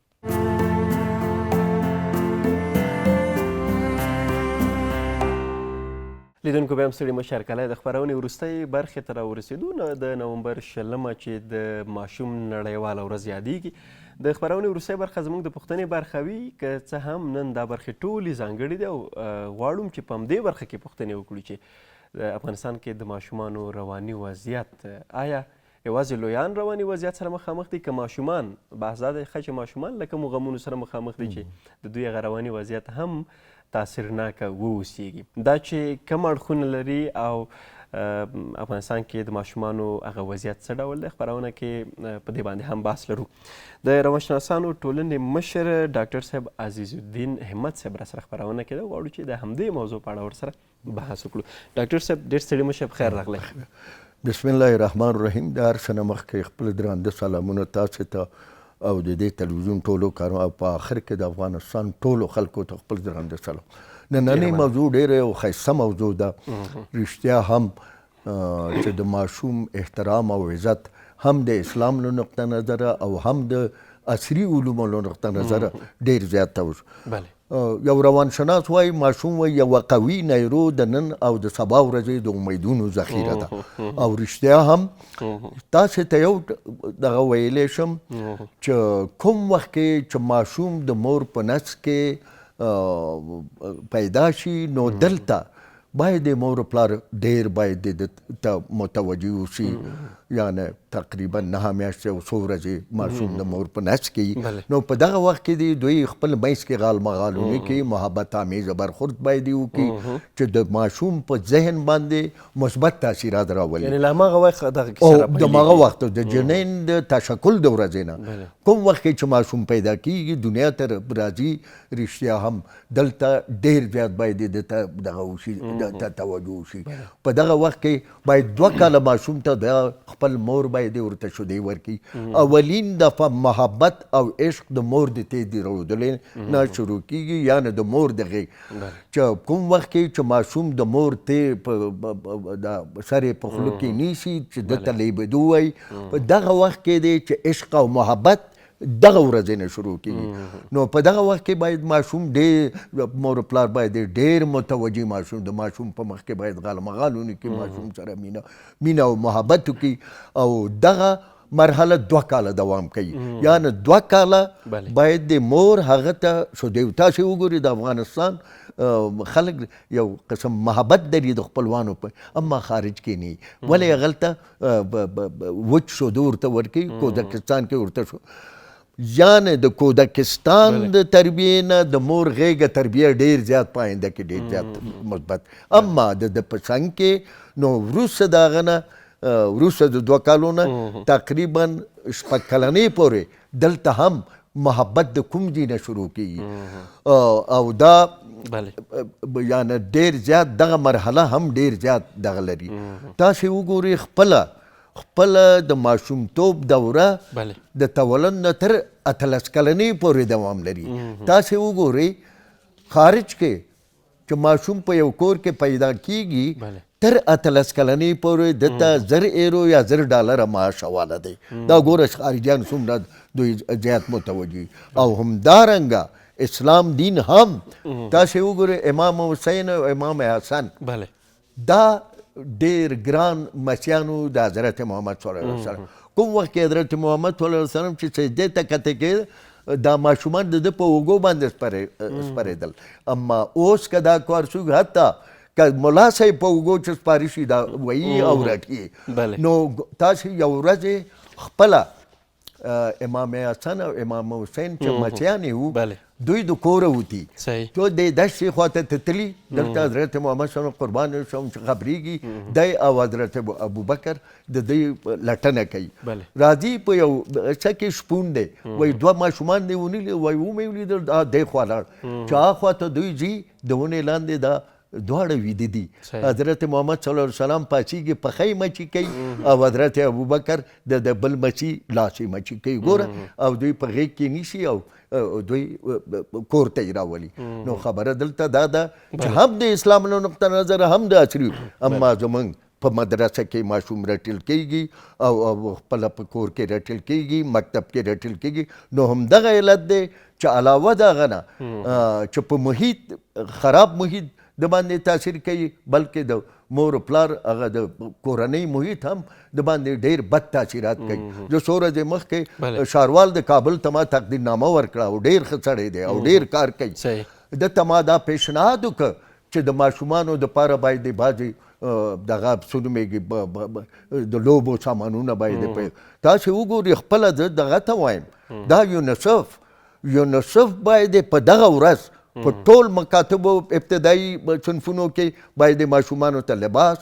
لیدونکو بیا هم ستړي مه شئ هرکلی د خپرونې وروستۍ برخې ته راورسېدو. د نومبر 20 چې د ماشوم نړیواله ورځ یادیږي، د خپرونې وروستۍ برخه زموږ د پوښتنې برخه وي. که څه هم نن دا برخې ټولې ځانګړې دي او غواړم چې په همدې برخه کې پوښتنې وکړو چې د افغانستان کې د ماشومانو رواني وضعیت آیا یوازې لویان رواني وضعیت سره مخامخ دي، که ماشومان بحث دا دی ښه چې ماشومان له کومو غمونو سره مخامخ دي چې د دوی هغه رواني وضعیت هم تاثیرناکه واوسیږي. دا چې کوم اړخونه لري او افغانستان کې د ماشومانو هغه وضعیت څه ډول دی، خپرونه کې په دې باندې هم بحث لرو. د روانشناسانو ټولنې مشر ډاکټر صاحب عزیز الدین همت صاحب راسره خپرونه کې ده، غواړو چې د همدې موضوع په اړه ورسره بحث وکړو. ډاکټر صاحب ډېر ستړي مه شئ، بخیر راغلی. بسم الله الرحمن الرحیم. د هر څه نه مخکې خپل درانده سلامونه تاسو ته او د دې تلویزیون ټولو کارو او په آخر کې د افغانستان ټولو خلکو ته خپل درانده سلام. نننۍ موضوع ډېره یو ښایسته موضوع ده. رښتیا هم چې د ماشوم احترام او عزت هم د اسلام له نقطه نظره او هم د عصري علومو له نقطه نظره ډېر زیات توجه. یو روانشناس وایي ماشوم وایي یوه قوي نیرو د نن او د سبا ورځې د امیدونو ذخیره ده. او رښتیا هم تاسې ته یو دغه ویلی شم چې کوم وخت کې چې ماشوم د مور په نس کې پیدا شي نو دلته باید د مور پلار ډېر باید ته متوجه اوسي. یعنی تقریبا 9 میاشتې او څو ورځې ماشوم د مور په نس کې، نو په دغه وخت کې دوی خپل منځ کې غال مغالونه کوي، محبت آمیزه برخورد باید وکړي چې د ماشوم په ذهن باندې مثبت تاثیرات راولي. یعنې له هماغه وخت دغه کیسه راپیلېږي، د هماغه وخت د جنین د تشکل د ورځې نه کوم وخت کې چې ماشوم پیدا کېږي دنیا ته راځي، رښتیا هم دلته ډېر زیات باید دته دغه وشي، ته توجه وشي. په دغه وخت کې باید 2 کاله ماشوم ته د خپل مور باید ورته شیدې ورکړي. اولین دفعه محبت او عشق د مور د تیز رودلې نه شروع کېږي، یعنې د مور د غېږ چې کوم وخت کې چې ماشوم د مور تې په سر یې په خوله کې نیسي چې دته لیبدو وایي، په دغه وخت کې دی چې عشق او محبت دغه ورځې نه شروع کېږي. نو په دغه وخت کې باید ماشوم ډېر مور پلار باید ډېر متوجه ماشوم د ماشوم په مخ کې باید غال مغالونه کړي، ماشوم سره مینه او محبت وکړي. او دغه مرحله 2 کاله دوام کوي، یعنی 2 کاله باید د مور هغه ته شیدې. تاسې وګورئ د افغانستان خلک یو قسم محبت لري د خپلوانو په، اما خارج کې نه. ولې هغلته وچ شیدې ورته ورکوي، کودکستان کې ورته شو، یعنی د کودکستان د تربیې نه د مور غېږه تربیه ډېر زیات په آینده کې ډېر زیات مثبت. اما د په څنګ کې نو وروسته د هغه نه وروسته د 2 کالو نه تقریبا 6 کلنۍ پورې دلته هم محبت د کوم ځای نه شروع کېږي او دا یعنی ډېر زیات دغه مرحله هم ډېر زیات دغه لري. تاسې وګورئ خپله د ماشومتوب دوره د تولد نه تر 18 کلنۍ پورې دوام لري. تاسې وګورئ خارج کې چې ماشوم په یو کور کې پیدا کېږي تر 18 کلنۍ پورې دته 1000 ایرو یا 1000 ډالره معاش حواله دی. دا ګوره خارجیان څومره دوی زیات متوجه. او همدارنګه اسلام دین هم تاسې وګورئ امام حسین او امام حسن دا ډېر ګران مسیانو د حضرت محمد صلی الله علیه وسلم. کوم وخت کې حضرت محمد صلی الله علیه وسلم چې سجدې ته کته کېده دا ماشومان د ده په اوږو باندې سپرېدل. اما اوس که دا کار شو حتی که ملا صاحب په اوږو چې سپارې شي دا وایي او راټي. نو تاسې یو ورځ خپله امام حسن او امام حسین چې مچیانې وو دوی د کوره وتي، تو د دشتې خواته ته تلي، دلته حضرت محمد صلی الله علیه وسلم قربان شم چې خبرېږي دی او حضرت ابوبکر د دوی لټنه کوي. راځي په یو څه کې شپون دی، وایي 2 ماشومان دی ونیولي، وایي ومې ولیدل دی خوا لاړ چې هغه خواته دوی ځي د ونې لاندې دا دواړه ویده دي. حضرت محمد صلی الله علیه وسلم پاڅېږي پښی مچي کوي او حضرت ابوبکر د بل مچي لاسې مچي کوي. ګوره او دوی په غېږ کې نیسي او دوی کور ته یې راولي. نو خبره دلته دا ده چې هم د اسلام له نقطه نظره هم د عصري، اما زموږ په مدرسه کې ماشوم رټل کېږي او خپله په کور کې رټل کېږي، مکتب کې رټل کېږي. نو همدغه علت دی چې علاوه د هغه نه چې په محیط خراب محیط د باندې تاثیر کوي بلکې د مور و پلار هغه د کورنۍ محیط هم د باندې ډېر بد تاثیرات کوي. زه څو ورځې مخکې ښاروال د کابل ته ما تقدیرنامه ورکړه او ډېر ښه سړی دی او ډېر کار کوي. دته ما دا پیشنهاد وکړه چې د ماشومانو دپاره باید د بعضې دغه څه نومېږي د لوبو سامانونه باید تاسې وګورئ خپله زه دغه ته وایم دا یونیسف باید په دغه ورځ په ټول مکاتبو ابتدایي صنفونو کې باید ماشومانو ته لباس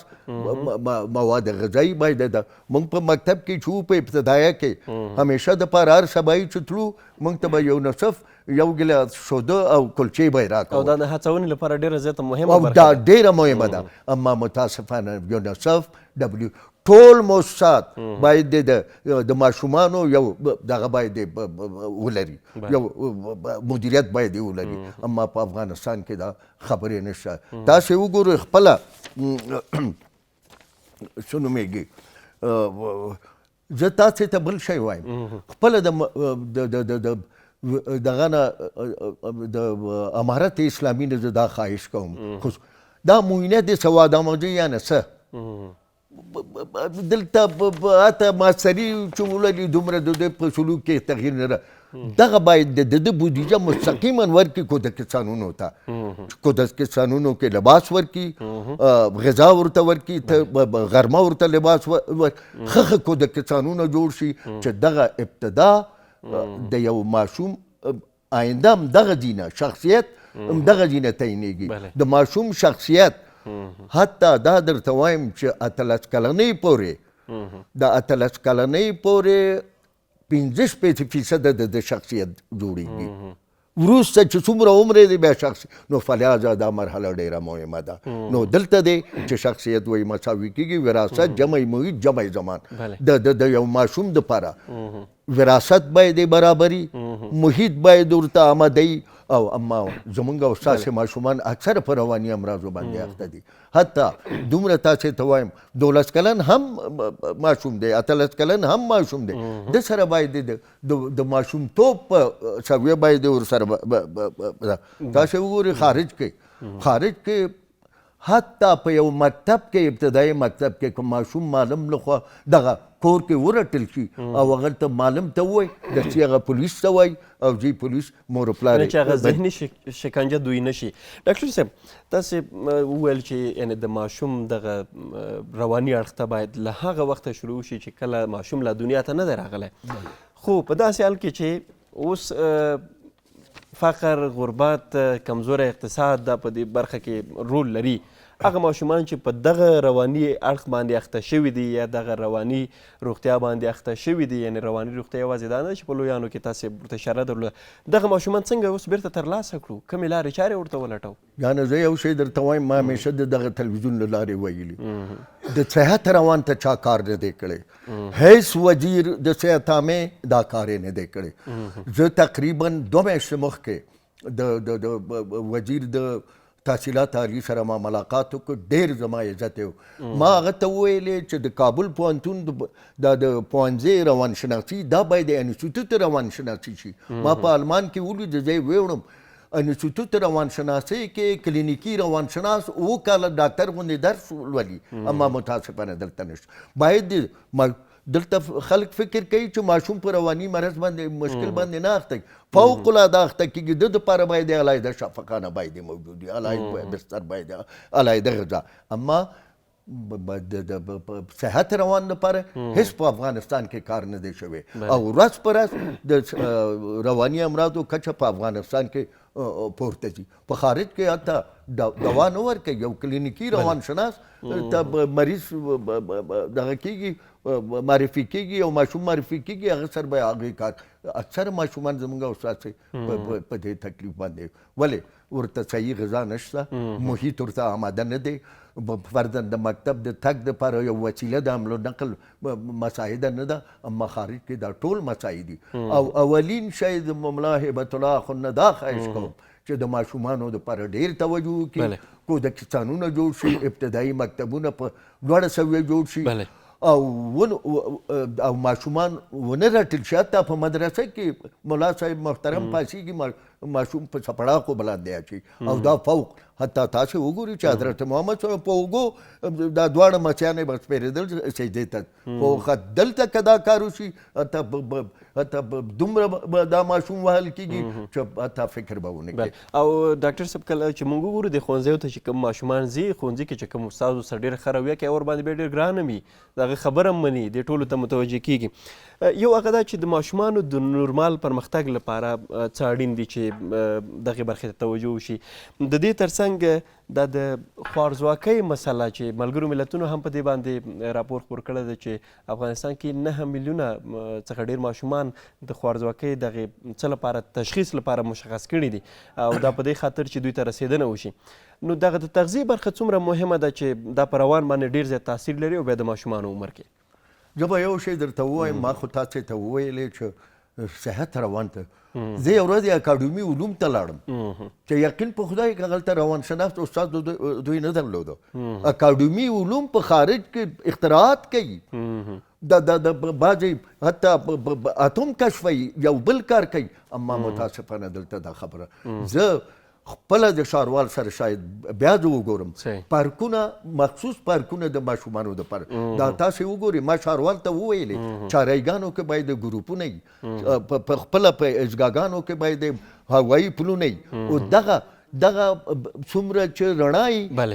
مواد غذایي باید موږ په مکتب کې چې په ابتدایه کې همیشه دپاره هر سبایي چې تلو موږ ته به یونیسف یو ګیلاس شوده او کلچې به یې راکوه او دا د هڅونې لپاره ډېره زیاته مهمه او دا ډېره مهمه ده. اما متاسفانه یونیسف ټول موسسات باید د ماشومانو یو دغه باید ولري یو مدیریت باید ولري اما په افغانستان کې دا خبرې نشته. تاسې وګورئ خپله څه نومېږي زه تاسې ته بل شی وایم خپله دغه نه د امارت اسلامي نه زه دا خواهش کوم دا معاینه د سواد آموزي یعنې څه دلته حتی ماستري چې ولري دومره د دوی په سلوک کې تغییر نه دغه باید د ده بودیجه مستقیما ورکړي کودکستانونو ته کودکستانونو کې لباس ورکړي غذا ورته ورکړي غرمه ورته لباس ښه کودکستانونه جوړ شي چې دغه ابتدا د یو ماشوم آینده همدغه ځینه شخصیت همدغه ځینه تعینېږي د ماشوم شخصیت حتی دا درته وایم چې 18 کلنۍ پورې د 18 کلنۍ پورې 15% د شخصیت جوړېږي وروسته چې څومره عمر دی بیا شخص نو فلهذا دا مرحله ډېره مهمه ده. نو دلته دی چې شخصیت وایي مساوي کېږي وراثت جمع محیط جمع زمان د یو ماشوم دپاره وراثت باید برابري محیط باید ورته آمادهی او اما زمونږ او ستاسې ماشومان اکثره په رواني امراضو باندې اخته دي. حتی دومره تاسې ته وایم 12 کلن هم ماشوم دی 18 کلن هم ماشوم دی د سره باید د ماشومتوب په سویه باید ورسره تاسې وګورئ خارج کې حتی په یو مکتب کې ابتدایي مکتب کې که ماشوم معلم لخوا دغه کور کې ورټل شي او هغه ته معلم ته ووایي داسې هغه پولیس ته وایي او ځي پولیس مور و پلار چې هغه ذهني شکنجه دوی نه شي. ډاکټر صاحب تاسې وویل چې یعنې د ماشوم دغه رواني اړخ ته باید له هغه وخته شروع شي چې کله ماشوم لا دنیا ته نه دی راغلی خو په داسې حال کې چې اوس فقر غربت کمزوری اقتصاد دا په دې برخه کې رول لري هغه ماشومان چې په دغه رواني اړخ باندې اخته شوي دي یا دغه رواني روغتیا باندې اخته شوي دي یعنې رواني روغتیا یوازې دا نه چې په لویانو کې تاسې ورته اشاره درلوده دغه ماشومان څنګه اوس بیرته ترلاسه کړو کومې لارې چارې ورته ولټو؟ یعنې زه یو شی درته وایم ما همیشه د دغه تلویزیون له لارې ویلي د صحت روان ته چا کار نه دی کړی هیڅ وزیر د صحت عامې دا کار یې نه دی کړی. زه تقریبا 2 میاشتې مخکې د وزیر د تحصیلات عالی سره ما ملاقات وکړ ډېر زما عزت یې ما هغه ته وویلې چې د کابل پوهنتون دا د پوهنځي روانشناسي دا باید انسټیټوت روانشناسي شي. ما په آلمان کې ولید زه یې ویوړم انسټیټوت روانشناسۍ کې کلینیکي روانشناس 7 کاله ډاکټر غوندې درس لولي اما متاسفانه دلته نشته. باید دلته خلک فکر کوي چې ماشوم په رواني مرض باندې مشکل باندې نه اخته فوق العاده اخته کېږي د دپاره باید علیحده شفاخانه باید موجود وي علیحده بستر باید علیحده غذا اما د صحت روان لپاره هیڅ په افغانستان کې کار نه دی شوی او ورځ په ورځ د رواني امراضو کچه په افغانستان کې پورته ځي. په خارج کې حتی دوا نه ورکوي یو کلینیکي روانشناس ته مریض دغه کېږي معرفي کېږي او ماشوم معرفي کېږي هغه سره به هغې کار اکثره ماشومان زموږ استاد په دې تکلیف باندې ولې ورته صحیح غذا نشته محیط ورته آماده نه دی فرضاً د مکتب د تګ دپاره یو وسیله د حمل و نقل مساعده نه ده اما خارج کې دا ټول مساعد دي او اولین شی د ملا هبت الله اخوند دا خواهش کوم چې د ماشومانو دپاره ډېر توجه وکړي کودکستانونه جوړ شي ابتدایي مکتبونه په لوړه سویه جوړ شي او ماشومان ونه رټل شي حتی په مدرسه کې ملا صاحب محترم پاسېږي ماشوم په څپړاکو باندې اچي او دا فوق حتی تاسو وګورئ چې حضرت محمد صلی الله علیه وسلم په اوږو دا دواړه مچیانې به سپېرېدل سجدې ته خو دلته که دا کار وشي حتی دومره دا ماشوم وهل کېږي چې حتی فکر به ونه کړي. او ډاکټر صاحب کله چې موږ وګورو د ښوونځیو ته چې کوم ماشومان ځي ښوونځي کې چې کوم استاد ورسره ډېره ښه رویه کوي ورباندې بیا ډېر ګرانه وي د هغه خبره هم مني دې ټولو ته متوجه کېږي. یو هغه دا چې د ماشومانو د نورمال پرمختګ لپاره څه اړین دي چې دغې برخې ته توجه وشي. د دې ترڅنګ دا د خوارځواکۍ مسله چې ملګرو ملتونو هم په دې باندې راپور خپور کړی دی چې افغانستان کې 9 میلیونه څخه ډېر ماشومان د خوارځواکۍ دغې څه لپاره تشخیص لپاره مشخص کړي دي او دا په دې خاطر چې دوی ته رسېدنه وشي. نو دغه د تغذیې برخه څومره مهمه ده چې دا په روان باندې ډېر زیات تاثیر لري او بیا د ماشومانو عمر کې؟ زه به یو شی درته ووایم، ما خو تاسې ته وویلې چې صحت روان ته زه یو ورځ اکاډمي علوم ته لاړم چې یقین په خدای که هلته روانشناس استاد دوی نه درلوده. اکاډمي علوم په خارج کې اختراعات کوي، د بعضې حتی اتوم کشفوي، یو بل کار کوي. اما متاسفانه دلته دا خبره زه خپله د ښاروال سره شاید بیا زه وګورم پارکونه، مخصوص پارکونه د ماشومانو دپاره. دا تاسې وګورئ، ما ښاروال ته وویلې چارایګانو کې باید ګروپونه وي، په خپله په اجګاګانو کې باید هوایي پلونه وي او دغه څومره چې رڼا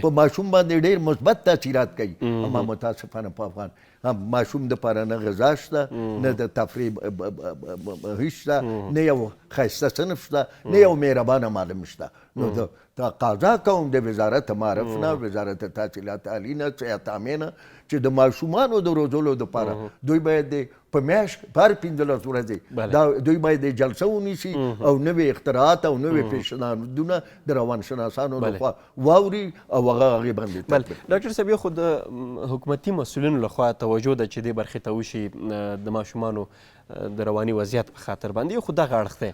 په ماشوم باندې ډېر مثبت تاثیرات کوي. اما متاسفانه په افغان ماشوم دپاره نه غذا شته، نه د تفریح هیڅ شته، نه یو ښایسته صنف شته، نه یو مهربانه معلم شته. نو تقاضا کوم د وزارت معارف نه، وزارت تحصیلات عالی نه، صحت عامې نه چې د ماشومانو د روزلو دپاره دوی باید په میاشت په هر 15 ورځې دوی باید جلسه ونیسي او نوې اختراعات او نوې پیشنهادونه د روانشناسانو لخوا واوري او هغې باندې تطبیق. ډاکټر صاحب، یو خو د حکومتي مسؤلینو لخوا توجه ده چې دې برخې ته وشي د ماشومانو د رواني وضعیت په خاطر باندې، یو خو دغه اړخ دی.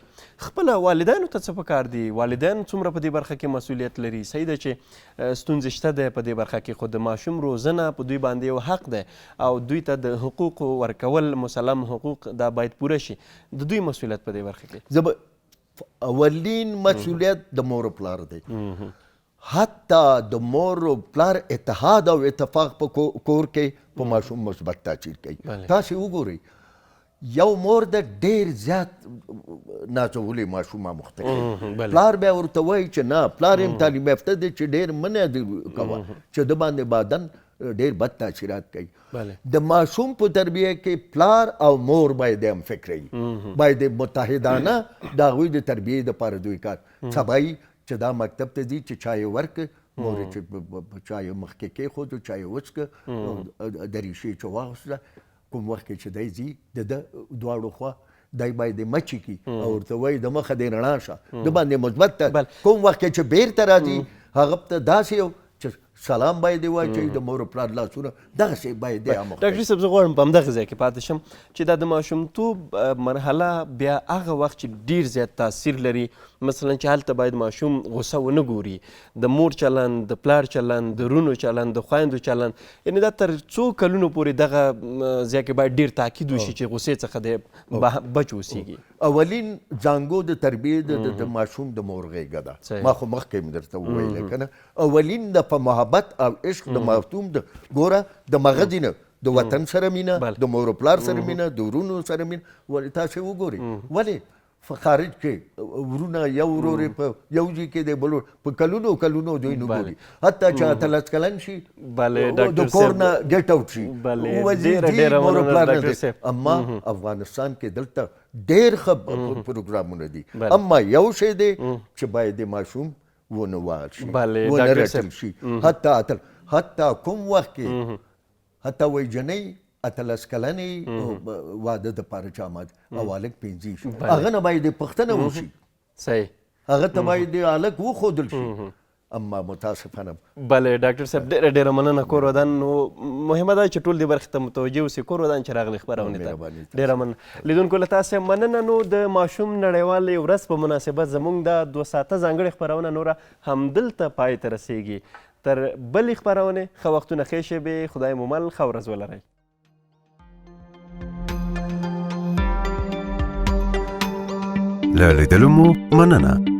خپله والدینو ته څه پکار دي؟ والدین څومره په دې برخه کې مسؤلیت لري؟ صحیح ده چې ستونزې شته دی په دې برخه کې، خو د ماشوم روزنه په دوی باندې یو حق دی او دوی ته د حقوقو ورکول، مسلم حقوق، دا باید پوره شي. د دوی مسؤلیت په دې برخه کې اولین مسؤلیت د مور و پلار دی. حتی د مور و پلار اتحاد او اتفاق په کور کې په ماشوم مثبت تاثیر کوي. تاسې وګورئ، یو مور د ډېر زیات نازولي ماشومه مختلف، پلار بیا ورته وایي چې نه، پلار یم تعلیم یافته دی چې ډېر منع کوه چې د باندې بعدن ډېر بد تاثیرات کوي. د ماشوم په تربیه کې پلار او مور باید هم فکر وي، باید متحدانه د هغوی د تربیې دپاره دوی کار سبایي چې دا مکتب ته ځي چې چای ورکړه، مور یې چې چای مخکې کېښودو، چای یې وڅښه، دریشي چې واغوسته. کوم وخت کې چې دی ځي د ده دواړو خوا دی باید یې مچې کړي او ورته وایي د مخه دې رڼا شه، د باندې مثبت ته. کوم وخت کې چې بیرته راځي هغه ته داسې یو چې سلام باید یې واچوي، د مور و پلار لاسونه دغسې باید یې عمل. ډاکټر صاحب، زه غواړم په همدغه ځای کې پاتې شم چې دا د ماشومتوب مرحله بیا هغه وخت چې ډېر زیات تاثیر لري، مثلا چې هلته باید ماشوم غصه ونه ګوري، د مور چلند، د پلار چلند، د رونو چلند، د خویندو چلند، یعنې دا تر څو کلونو پورې دغه ځای کې باید ډېر تاکید وشي چې غصې څخه دی بچ اوسیږي. اولین زانګو د تربیې د ماشوم د مور غېږه ده. ما خو مخکې مې درته وویله که نه، اولین د په محبت او عشق د ماشوم د ګوره د مغزې نه د وطن سره مینه، د مور و پلار سره مینه، د ورونو سره مینه. ولې تاسې وګورئ، ولې په خارج کې ورونه یو ورور یې په یو ځای کې دی، بل په کلونو کلونو دوی نه ګوري، حتی چې 18 کلن شي د کور نه ګیټ اوټ شي، وځي مور و پلار نه دی. اما افغانستان کې دلته ډېر ښه پروګرامونه دي، اما یو شی دی چې باید د ماشوم ونه وهل شي، ونه رټل شي. حتی کوم وخت کې حتی وایي جنۍ 18 کلنې واده دپاره چې آمد او هلک 15 شي، هغه نه باید پوښتنه وشي، صحیح، هغه ته باید هلک وښودل شي. اما متاسفانه بله ډاکټر صاحب، ډېره مننه. کور ودان، نو مهمه ده چې ټول دې برخې ته متوجه اوسي. کور ودان چې راغلي خپرونې ته، ډېره مننه. لیدونکو له تاسې مننه. نو د ماشوم نړیوالې ورځ په مناسبت زموږ دا 2 ساعته ځانګړې خپرونه نوره همدلته پای ته رسیږي. تر بلې خپرونې ښه وختونه ښې شېبې، خدای مو مل، ښه ورځ ولرئ. له لیدلو مو مننه.